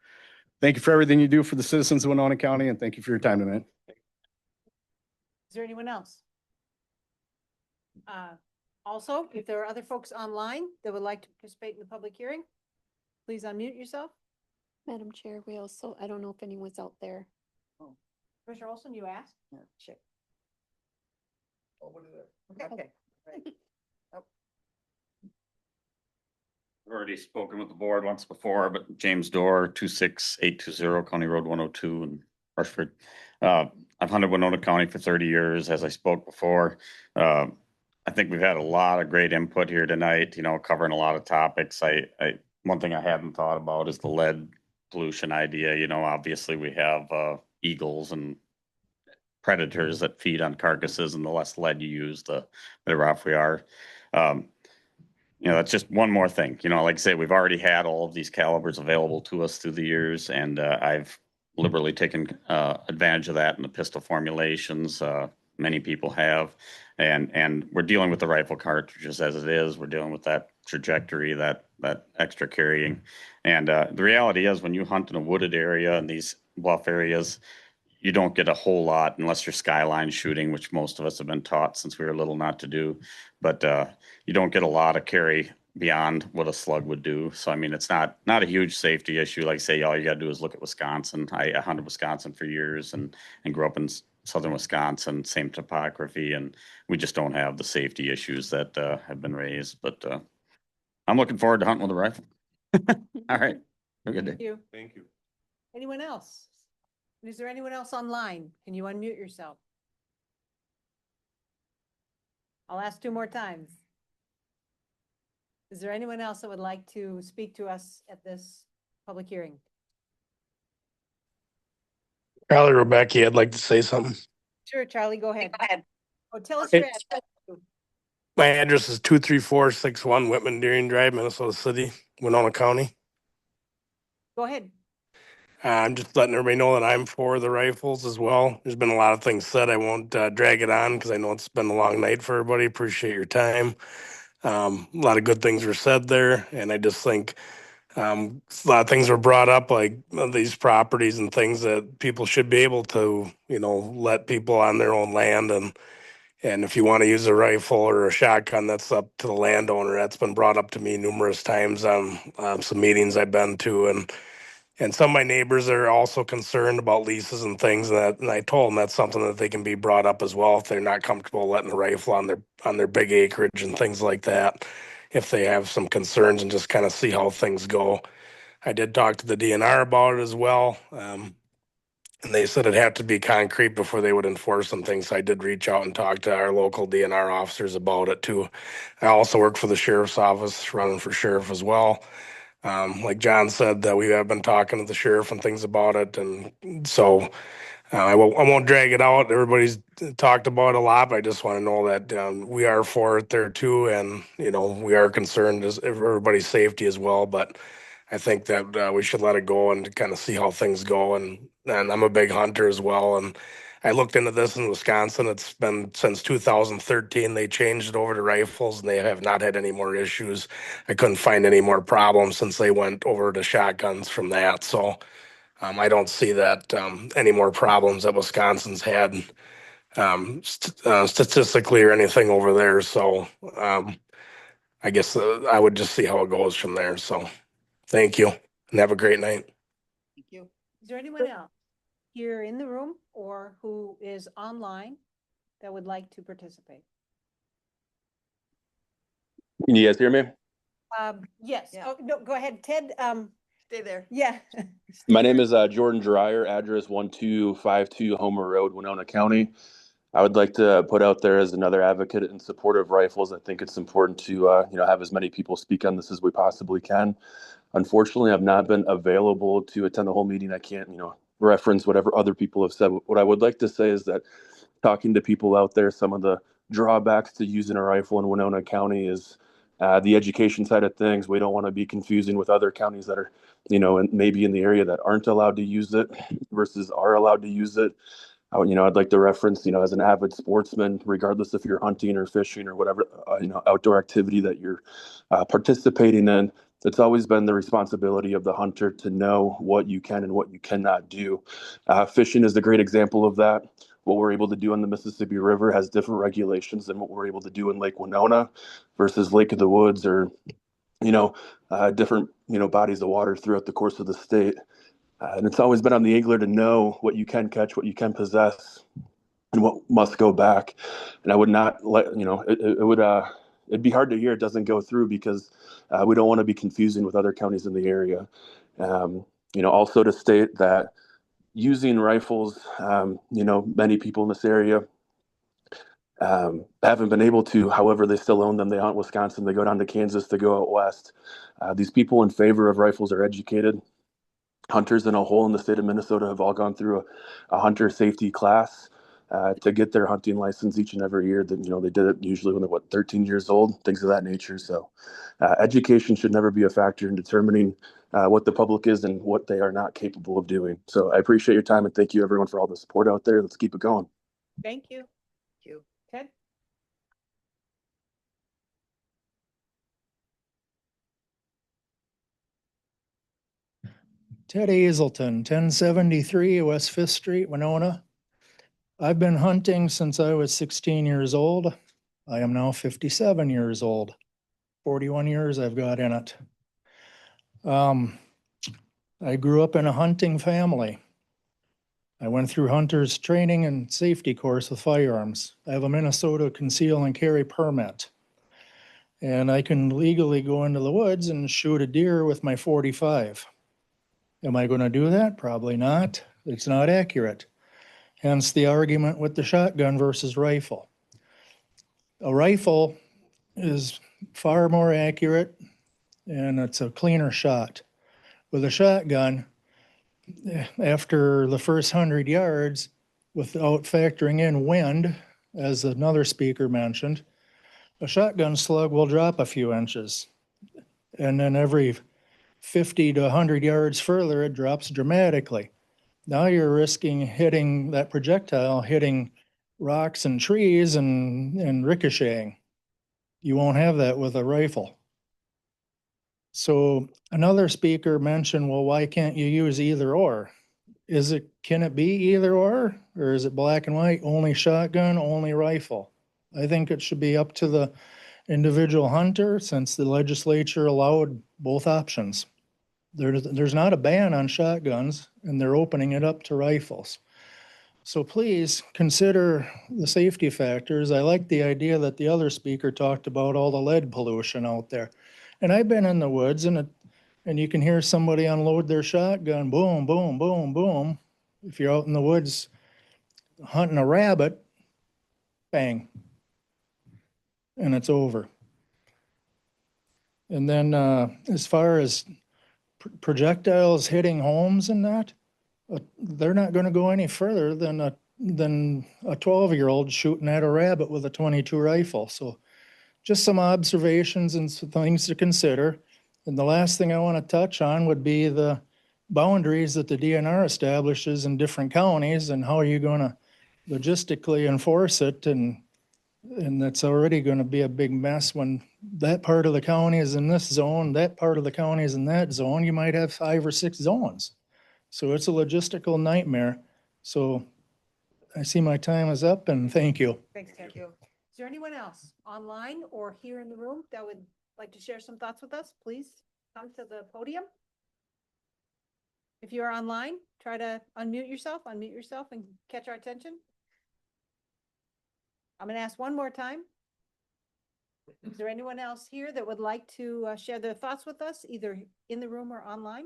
Thank you for everything you do for the citizens of Winona County, and thank you for your time tonight. Is there anyone else? Also, if there are other folks online that would like to participate in the public hearing, please unmute yourself. Madam Chair, I don't know if anyone's out there. Commissioner Olson, you asked? Yeah, check. Okay. I've already spoken with the board once before, but James Dorr, 26820 County Road 102 in Rushford. I've hunted Winona County for 30 years, as I spoke before. I think we've had a lot of great input here tonight, covering a lot of topics. One thing I hadn't thought about is the lead pollution idea. Obviously we have eagles and predators that feed on carcasses, and the less lead you use, the better off we are. That's just one more thing. Like I say, we've already had all of these calibers available to us through the years, and I've liberally taken advantage of that in the pistol formulations. Many people have, and we're dealing with the rifle cartridges as it is. We're dealing with that trajectory, that extra carrying. And the reality is, when you hunt in a wooded area in these bluff areas, you don't get a whole lot unless you're skyline shooting, which most of us have been taught since we were little not to do. But you don't get a lot of carry beyond what a slug would do. So I mean, it's not a huge safety issue. Like I say, all you got to do is look at Wisconsin. I hunted Wisconsin for years and grew up in southern Wisconsin, same topography, and we just don't have the safety issues that have been raised. But I'm looking forward to hunting with a rifle. All right, have a good day. Thank you. Thank you. Anyone else? Is there anyone else online? Can you unmute yourself? I'll ask 2 more times. Is there anyone else that would like to speak to us at this public hearing? Charlie Rebecca, I'd like to say something. Sure, Charlie, go ahead. Oh, tell us your It's- address. My address is 23461 Whitman Deering Drive, Minnesota City, Winona County. Go ahead. I'm just letting everybody know that I'm for the rifles as well. There's been a lot of things said. I won't drag it on because I know it's been a long night for everybody. Appreciate your time. A lot of good things were said there, and I just think a lot of things were brought up, like these properties and things that people should be able to, let people on their own land, and if you want to use a rifle or a shotgun, that's up to the landowner. That's been brought up to me numerous times on some meetings I've been to, and some of my neighbors are also concerned about leases and things. And I told them that's something that they can be brought up as well if they're not comfortable letting a rifle on their big acreage and things like that. If they have some concerns and just kind of see how things go. I did talk to the DNR about it as well. And they said it had to be concrete before they would enforce some things. So I did reach out and talk to our local DNR officers about it too. I also work for the sheriff's office, running for sheriff as well. Like John said, that we have been talking to the sheriff and things about it, and so I won't drag it out. Everybody's talked about it a lot, but I just want to know that we are for it there too, and we are concerned as everybody's safety as well. But I think that we should let it go and kind of see how things go. And I'm a big hunter as well, and I looked into this in Wisconsin. It's been since 2013. They changed it over to rifles, and they have not had any more issues. I couldn't find any more problems since they went over to shotguns from that. So I don't see that any more problems that Wisconsin's had statistically or anything over there. So I guess I would just see how it goes from there. So thank you and have a great night. Thank you. Is there anyone else here in the room or who is online that would like to participate? Can you guys hear me? Yes. Oh, no, go ahead, Ted. Stay there. Yeah. My name is Jordan Dreyer, address 1252 Homer Road, Winona County. I would like to put out there as another advocate in support of rifles. I think it's important to have as many people speak on this as we possibly can. Unfortunately, I've not been available to attend the whole meeting. I can't, reference whatever other people have said. What I would like to say is that talking to people out there, some of the drawbacks to using a rifle in Winona County is the education side of things. We don't want to be confusing with other counties that are, and maybe in the area that aren't allowed to use it versus are allowed to use it. I'd like to reference, as an avid sportsman, regardless if you're hunting or fishing or whatever, outdoor activity that you're participating in, it's always been the responsibility of the hunter to know what you can and what you cannot do. Fishing is a great example of that. What we're able to do in the Mississippi River has different regulations than what we're able to do in Lake Winona versus Lake of the Woods or, different, bodies of water throughout the course of the state. And it's always been on the angler to know what you can catch, what you can possess, and what must go back. And I would not let, it'd be hard to hear it doesn't go through because we don't want to be confusing with other counties in the area. Also to state that using rifles, many people in this area haven't been able to, however, they still own them. They hunt Wisconsin, they go down to Kansas, they go out west. These people in favor of rifles are educated. Hunters in a whole in the state of Minnesota have all gone through a hunter safety class to get their hunting license each and every year. That they did it usually when they're 13 years old, things of that nature. So, education should never be a factor in determining what the public is and what they are not capable of doing. So, I appreciate your time and thank you everyone for all the support out there. Let's keep it going. Thank you. Thank you. Ted? Ted Hazelton, 1073 West Fifth Street, Winona. I've been hunting since I was 16 years old. I am now 57 years old. 41 years I've got in it. I grew up in a hunting family. I went through hunter's training and safety course with firearms. I have a Minnesota conceal and carry permit. And I can legally go into the woods and shoot a deer with my 45. Am I going to do that? Probably not. It's not accurate. Hence the argument with the shotgun versus rifle. A rifle is far more accurate and it's a cleaner shot. With a shotgun, after the first 100 yards, without factoring in wind, as another speaker mentioned, a shotgun slug will drop a few inches. And then every 50 to 100 yards further, it drops dramatically. Now you're risking hitting that projectile, hitting rocks and trees and ricocheting. You won't have that with a rifle. So another speaker mentioned, well, why can't you use either or? Can it be either or is it black and white, only shotgun, only rifle? I think it should be up to the individual hunter since the legislature allowed both options. There's not a ban on shotguns and they're opening it up to rifles. So please consider the safety factors. I like the idea that the other speaker talked about all the lead pollution out there. And I've been in the woods and you can hear somebody unload their shotgun, boom, boom, boom, boom. If you're out in the woods hunting a rabbit, bang, and it's over. And then as far as projectiles hitting homes and that, they're not going to go any further than a 12-year-old shooting at a rabbit with a .22 rifle. So just some observations and some things to consider. And the last thing I want to touch on would be the boundaries that the DNR establishes in different counties and how are you going to logistically enforce it. And that's already going to be a big mess when that part of the county is in this zone, that part of the county is in that zone. You might have 5 or 6 zones. So it's a logistical nightmare. So I see my time is up and thank you. Thanks, Ted. Is there anyone else online or here in the room that would like to share some thoughts with us? Please come to the podium. If you're online, try to unmute yourself and catch our attention. I'm going to ask one more time. Is there anyone else here that would like to share their thoughts with us, either in the room or online?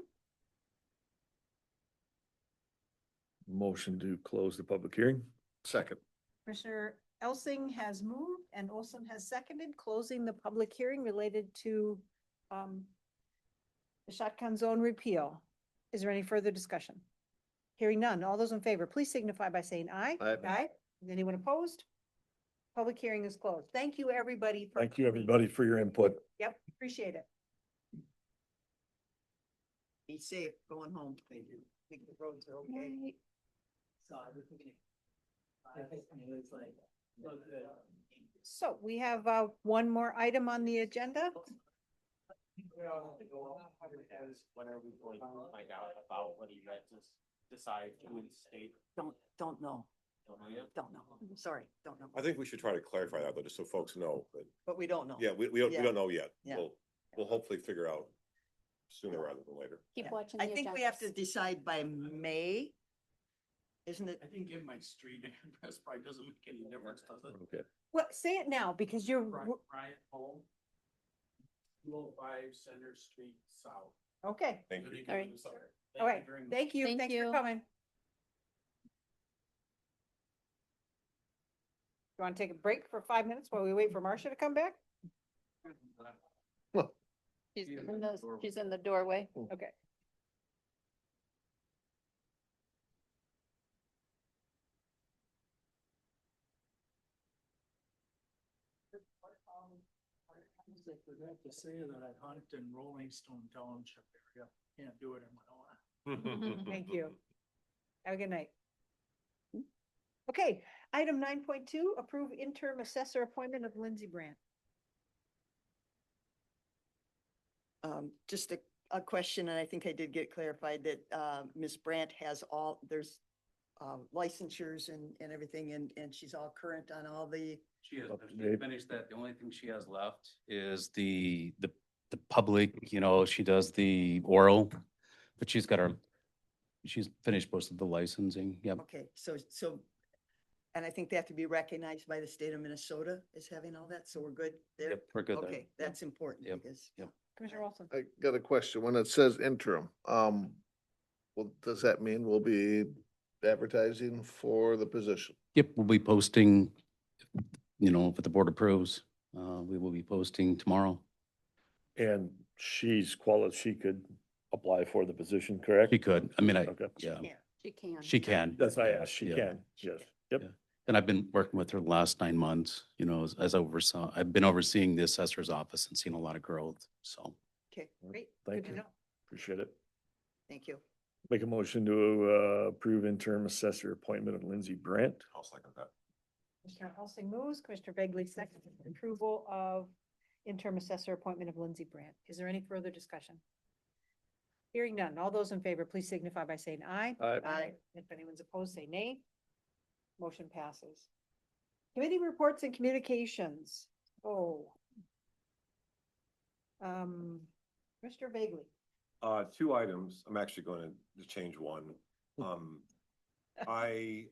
Motion to close the public hearing. Second. Commissioner Elsing has moved and Olson has seconded, closing the public hearing related to the shotgun zone repeal. Is there any further discussion? Hearing none. All those in favor, please signify by saying aye. Aye. Is anyone opposed? Public hearing is closed. Thank you, everybody. Thank you, everybody, for your input. Yep, appreciate it. Be safe going home. Thank you. Think the roads are okay. So we have one more item on the agenda. When are we going to find out about what you guys decide to state? Don't know. Don't know yet? Don't know. Sorry, don't know. I think we should try to clarify that, though, just so folks know, But we don't know. yeah, we don't know yet. Yeah. We'll hopefully figure out sooner rather than later. Keep watching I the think we have to agendas. decide by May. Isn't it? I didn't give my street address, probably doesn't make any difference, does it? Okay. Well, say it now because you're, Bryant Home, 205 Center Street South. okay. Thank you. All right. All right. Thank you. Thank Thanks for you. coming. You want to take a break for 5 minutes while we wait for Marcia to come back? She's in the doorway. Okay. I forgot to say that I hunt in Rolling Stone Township area. Can't do it in Winona. Thank you. Have a good night. Okay, item 9.2, approve interim assessor appointment of Lindsay Brandt. Just a question, and I think I did get clarified that Ms. Brandt has there's licensures and everything, and she's all current on all the. She is, Up if to she date. finished that, the only thing she has left is the public, you know, she does the oral, but she's finished most of the licensing, yep. Okay, so, and I think they have to be recognized by the state of Minnesota as having all that, so we're good there? Yep, we're good there. Okay, that's important Yep, because. yep. Commissioner Wilson. I got a question. When it says interim, well, does that mean we'll be advertising for the position? Yep, we'll be posting, you know, if the board approves, we will be posting tomorrow. And she could apply for the position, correct? She could, I mean, Okay. yeah, She can. she can. That's why I asked. She Yeah. can, yes. Yep. Yeah. And I've been working with her the last 9 months, you know, I've been overseeing the assessor's office and seen a lot of growth, so. Okay, great. Thank Good to you. know. Appreciate it. Thank you. Make a motion to approve interim assessor appointment of Lindsay Brandt. I'll second that. Commissioner Helsing moves, Commissioner Begley seconds approval of interim assessor appointment of Lindsay Brandt. Is there any further discussion? Hearing none. All those in favor, please signify by saying aye. Aye. If anyone's opposed, say nay. Motion passes. Committee reports and communications. Oh. Mr. Begley. 2 items. I'm actually going to change one. I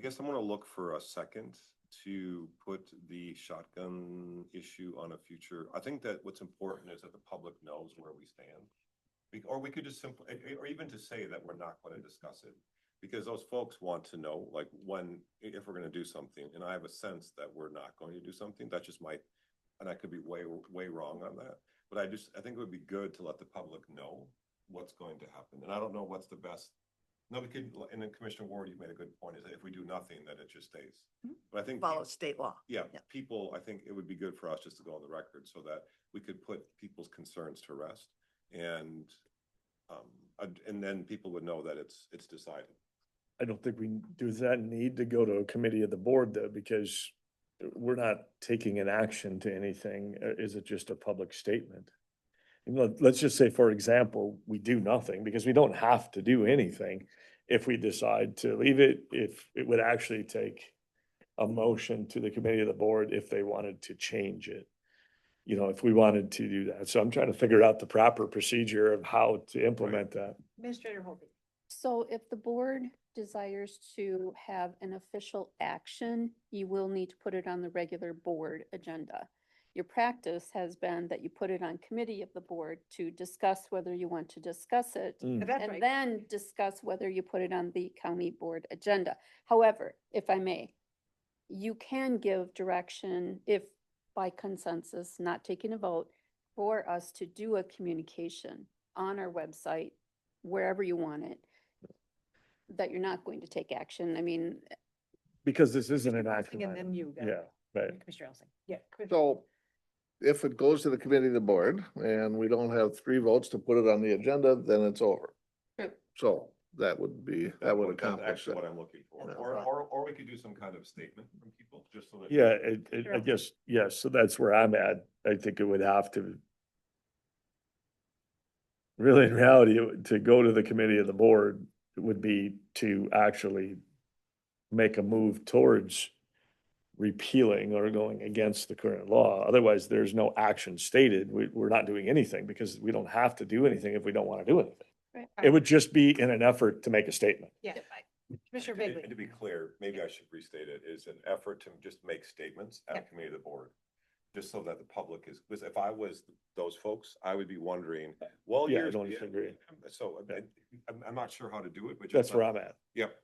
guess I'm gonna look for a second to put the shotgun issue on a future. I think that what's important is that the public knows where we stand. Or we could just simply, or even to say that we're not going to discuss it. Because those folks want to know, like, if we're gonna do something, and I have a sense that we're not going to do something, that just might, and I could be way wrong on that. But I think it would be good to let the public know what's going to happen. And I don't know what's the best. No, we could, and then Commissioner Ward, you made a good point, is that if we do nothing, that it just stays. But I think. Follow state law. Yeah, people, I think it would be good for us just to go on the record so that we could put people's concerns to rest. And then people would know that it's decided. I don't think does that need to go to a committee of the board though, because we're not taking an action to anything. Is it just a public statement? You know, let's just say, for example, we do nothing because we don't have to do anything. If we decide to leave it, if it would actually take a motion to the committee of the board if they wanted to change it. You know, if we wanted to do that. So I'm trying to figure out the proper procedure of how to implement that. Administrator Holby. So if the board desires to have an official action, you will need to put it on the regular board agenda. Your practice has been that you put it on committee of the board to discuss whether you want to discuss it. That's And right. then discuss whether you put it on the county board agenda. However, if I may, you can give direction if by consensus, not taking a vote, for us to do a communication on our website, wherever you want it, that you're not going to take action. I mean, Because this isn't an action And item. then you. Yeah, right. Commissioner Helsing. Yeah. So if it goes to the committee of the board and we don't have 3 votes to put it on the agenda, then it's over. True. So that would That's accomplish actually that. what I'm looking for. Yeah. Or we could do some kind of statement from people, just so that. Yeah, I guess, yes, so that's where I'm at. I think it would have to. Really, in reality, to go to the committee of the board would be to actually make a move towards repealing or going against the current law. Otherwise, there's no action stated. We're not doing anything because we don't have to do anything if we don't want to do anything. Right. It would just be in an effort to make a statement. Yeah. Commissioner And to Begley. be clear, maybe I should restate it, is an effort to just make statements at a committee of the board. Just so that the public is, because if I was those folks, I would be wondering, well, Yeah, I don't disagree. So I'm not sure how to do it, but. That's where I'm at. Yep.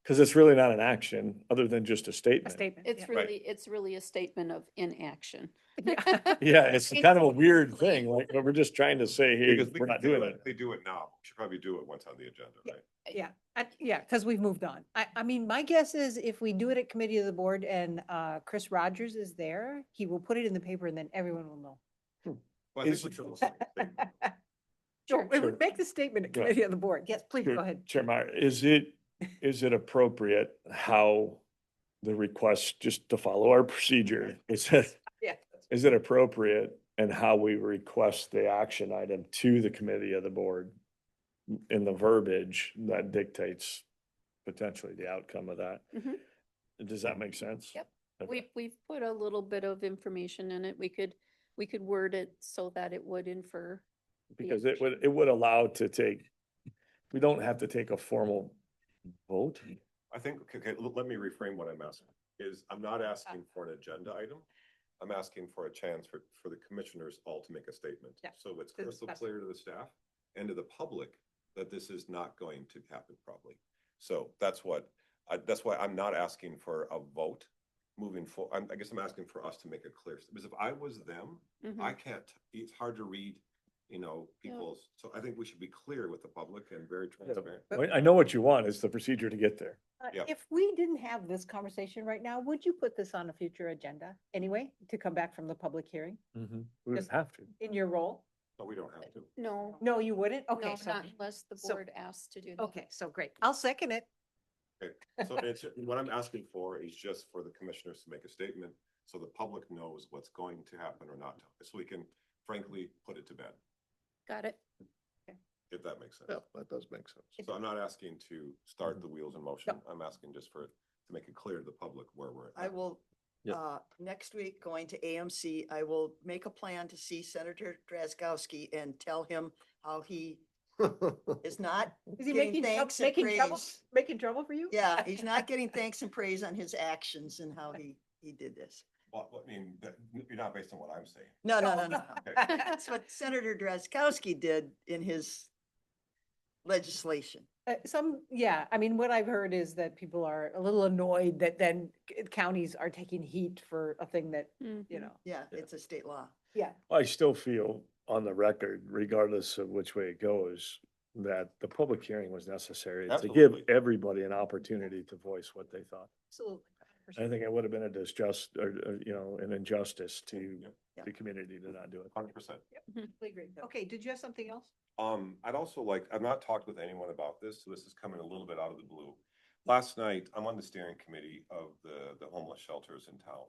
Because it's really not an action other than just a A statement. statement. it's yeah. really a statement of inaction. Yeah, it's kind of a weird thing, like, we're just trying to say, hey, Because we we're can not do doing it, it. they do it now. We should probably do it once on the agenda, right? Yeah, yeah, because we've moved on. I mean, my guess is if we do it at committee of the board and Chris Rogers is there, he will put it in the paper and then everyone will know. Well, I think we should also say- Sure, we Sure. would make the statement at Yeah. committee of the board. Yes, please go ahead. Chair Meyer, is it appropriate how the request, just to follow our procedure, Yeah. is it appropriate and how we request the action item to the committee of the board in the verbiage that dictates potentially the outcome of that. Mhm. Does that make sense? Yep. Okay. We've put a little bit of information in it. We could word it so that it would infer. the Because it would allow to take, we don't have to take a formal vote. I think, okay, let me reframe what I'm asking, is I'm not asking for an agenda item. I'm asking for a chance for the commissioners all to make a statement. Yeah. So it's To crystal discuss. clear to the staff and to the public that this is not going to happen probably. So that's why I'm not asking for a vote moving forward. I guess I'm asking for us to make it clear, because if I was them, I can't, it's hard to read, people's, so I think we should be clear with the public and very transparent. I know what you want, is the procedure to get there. Yep. If we didn't have this conversation right now, would you put this on a future agenda anyway, to come back from the public hearing We would Just- have to. in your role? No, we don't have to. No. No, you wouldn't? Okay, No, so, not unless the so- board asks to do that. okay, so great. I'll second it. Okay, so it's, what I'm asking for is just for the commissioners to make a statement so the public knows what's going to happen or not, so we can frankly put it to bed, Got it? if that makes sense. Yeah, that does make sense. So I'm not asking to start the wheels in motion. I'm asking just to make it clear to the public where we're at. I will, Yep. next week, going to AMC, I will make a plan to see Senator Drazkowski and tell him how he is not Is he getting making, thanks and making trouble, praise. making trouble for you? Yeah, he's not getting thanks and praise on his actions and how he did this. Well, I mean, you're not based on what I'm saying. No, no, no, no. Okay. That's what Senator Drazkowski did in his legislation. Yeah, I mean, what I've heard is that people are a little annoyed that then counties are taking heat for a thing that, you know, Yeah, it's a state law. yeah. I still feel on the record, regardless of which way it goes, that the public hearing was necessary to give Absolutely. everybody an opportunity to voice what they thought. Absolutely. I think it would have been a disjust, or, an injustice to Yeah. the community to not do it. 100%. Completely agree. Okay, did you have something else? I'd also like, I've not talked with anyone about this, so this is coming a little bit out of the blue. Last night, I'm on the steering committee of the homeless shelters in town.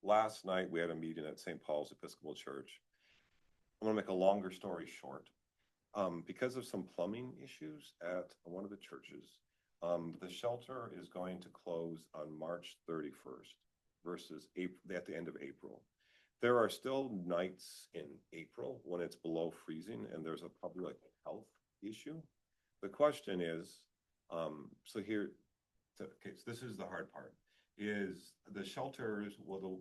Last night, we had a meeting at St. Paul's Episcopal Church. I'm gonna make a longer story short. Because of some plumbing issues at one of the churches, the shelter is going to close on March 31st versus April, at the end of April. There are still nights in April when it's below freezing and there's a public health issue. The question is, okay, so this is the hard part, is the shelters,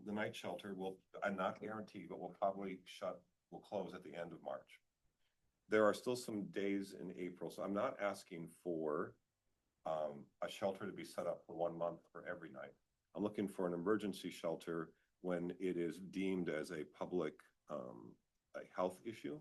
the night shelter will, I'm not guaranteed, but will probably will close at the end of March. There are still some days in April, so I'm not asking for a shelter to be set up for 1 month for every night. I'm looking for an emergency shelter when it is deemed as a public a health issue.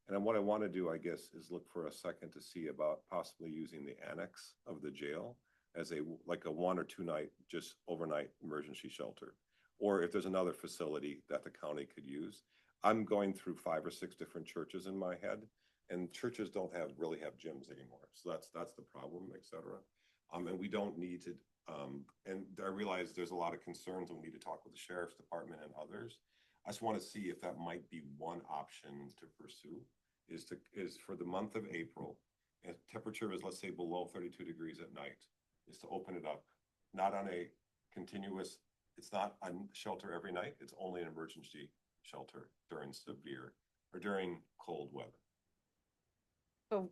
And what I want to do, I guess, is look for a second to see about possibly using the annex of the jail as like a 1 or 2 night, just overnight emergency shelter. Or if there's another facility that the county could use. I'm going through 5 or 6 different churches in my head, and churches don't really have gyms anymore. So that's the problem, et cetera. And we don't need to, and I realize there's a lot of concerns, and we need to talk with the sheriff's department and others. I just want to see if that might be one option to pursue, is for the month of April, if temperature is, let's say, below 32 degrees at night, is to open it up, not on a continuous, it's not a shelter every night, it's only an emergency shelter during severe or during cold weather. So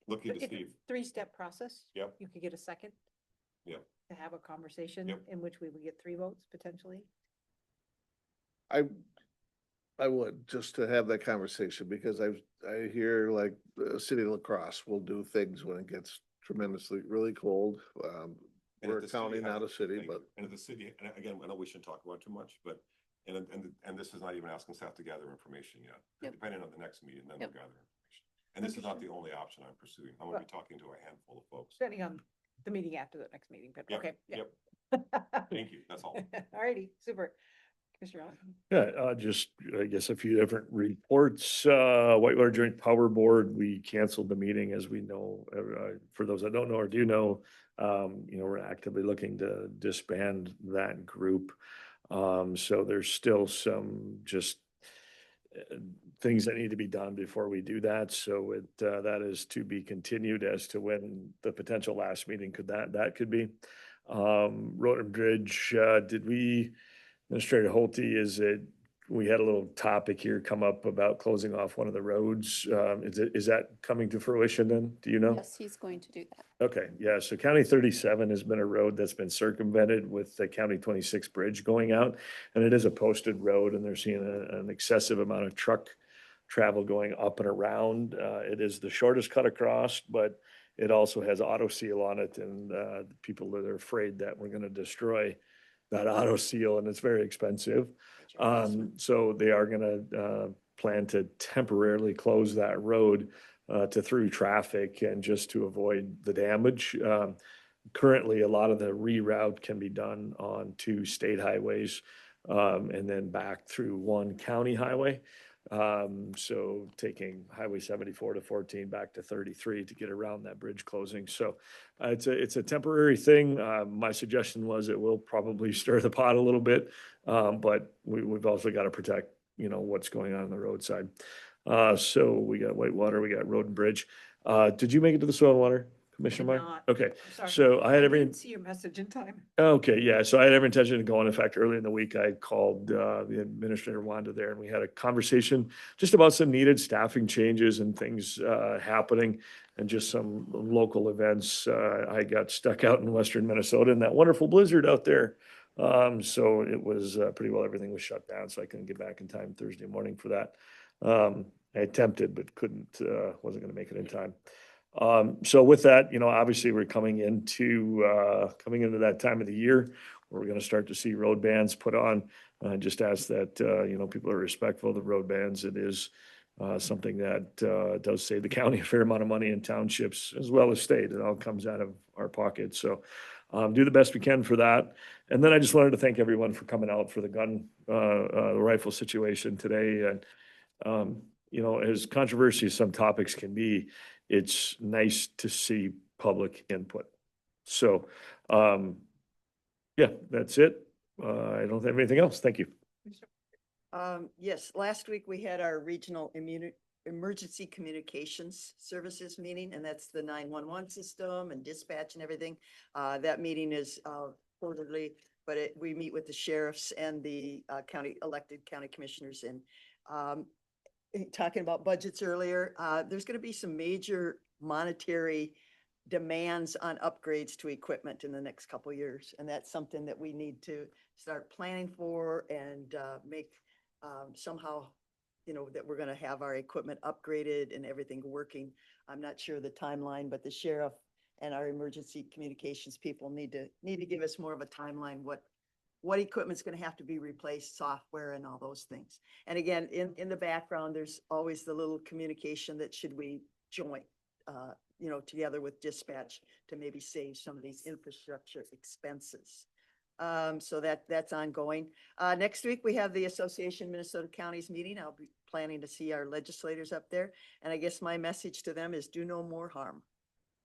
Looking to it's a Steve. 3-step process. Yep. You could get a second Yep. to have a conversation Yep. in which we would get 3 votes potentially. I would, just to have that conversation, because I hear like the city of La Crosse will do things when it gets tremendously, really cold. And if We're a the city county, has- not a city, thank but you. And if the city, and again, I know we shouldn't talk about it too much, but, and this is not even asking staff to gather information yet. Yep. Depending on the next meeting, then Yep. we'll gather information. And this is not the only option I'm pursuing. I'm gonna be talking to a handful of folks. Depending on the meeting after the next meeting, but Yep, okay. Yeah. Yep, thank you, that's all. All righty, super. Commissioner Allen? Yeah, just, I guess, a few different reports. Whitewater Joint Power Board, we canceled the meeting, as we know. For those that don't know or do know, we're actively looking to disband that group. So there's still some just things that need to be done before we do that. So that is to be continued as to when the potential last meeting that could be. Road and Bridge, Administrator Holte, we had a little topic here come up about closing off one of the roads. Is that coming to fruition then? Do you know? Yes, he's going to do that. Okay, yeah, so County 37 has been a road that's been circumvented with the County 26 bridge going out. And it is a posted road and they're seeing an excessive amount of truck travel going up and around. It is the shortest cut across, but it also has auto seal on it and people that are afraid that we're gonna destroy that auto seal and it's very expensive. So they are gonna plan to temporarily close that road to through traffic and just to avoid the damage. Currently, a lot of the reroute can be done on 2 state highways and then back through 1 county highway. So taking Highway 74 to 14 back to 33 to get around that bridge closing. So it's a temporary thing. My suggestion was it will probably stir the pot a little bit, but we've also got to protect, what's going on the roadside. So we got Whitewater, we got Road and Bridge. Did you make it to the soil and water, Commissioner Did Meyer? not. Okay, I'm sorry. so I had every. didn't see your message in time. Okay, yeah, so I had every intention of going. In fact, early in the week, I called the Administrator Wanda there and we had a conversation just about some needed staffing changes and things happening and just some local events. I got stuck out in western Minnesota in that wonderful blizzard out there. So it was pretty well, everything was shut down, so I couldn't get back in time Thursday morning for that. I attempted, but wasn't gonna make it in time. So with that, obviously we're coming into that time of the year where we're gonna start to see road bans put on. Just ask that, people are respectful of the road bans. It is something that does save the county a fair amount of money in townships as well as state. It all comes out of our pocket. So do the best we can for that. And then I just wanted to thank everyone for coming out for the the rifle situation today. And as controversial as some topics can be, it's nice to see public input. So, yeah, that's it. I don't have anything else. Thank you. Yes, last week we had our regional emergency communications services meeting, and that's the 911 system and dispatch and everything. That meeting is quarterly, but we meet with the sheriffs and the elected county commissioners. And talking about budgets earlier, there's going to be some major monetary demands on upgrades to equipment in the next couple of years. And that's something that we need to start planning for and make somehow, that we're going to have our equipment upgraded and everything working. I'm not sure the timeline, but the sheriff and our emergency communications people need to give us more of a timeline, what equipment's going to have to be replaced, software and all those things. And again, in the background, there's always the little communication that should we join, together with dispatch to maybe save some of these infrastructure expenses. So that's ongoing. Next week, we have the Association of Minnesota Counties meeting. I'll be planning to see our legislators up there. And I guess my message to them is do no more harm.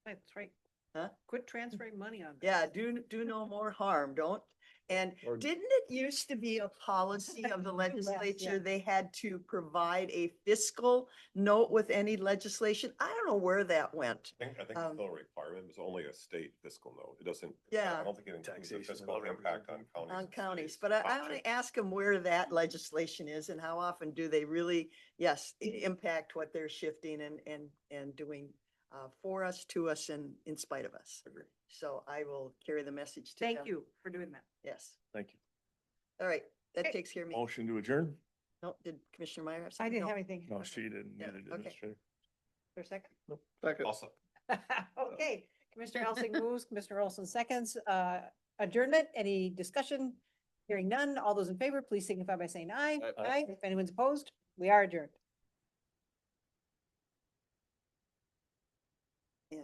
That's right. Huh? Quit transferring money on this. Yeah, do no more harm, don't. And didn't it used to be a policy of the legislature, they had to provide a fiscal note with any legislation? I don't know where that went. I think it's still a requirement. It's only a state fiscal note. It doesn't. Yeah. I don't think it includes the fiscal impact on counties. On counties, but I want to ask them where that legislation is and how often do they really, yes, impact what they're shifting and doing for us, to us, and in spite of us. So I will carry the message to them. Thank you for doing that. Yes. Thank you. All right, that Okay. takes care of me. Motion to adjourn? No, did Commissioner Meyer have I something? didn't No. have anything. No, she didn't. Yeah, Neither did okay. Administrator. For a second. Second. Also, Okay, Commissioner Elsing moves, Commissioner Olson seconds, adjournment, any discussion? Hearing none, all those in favor, please signify by saying aye. Aye. If anyone's opposed, we are adjourned.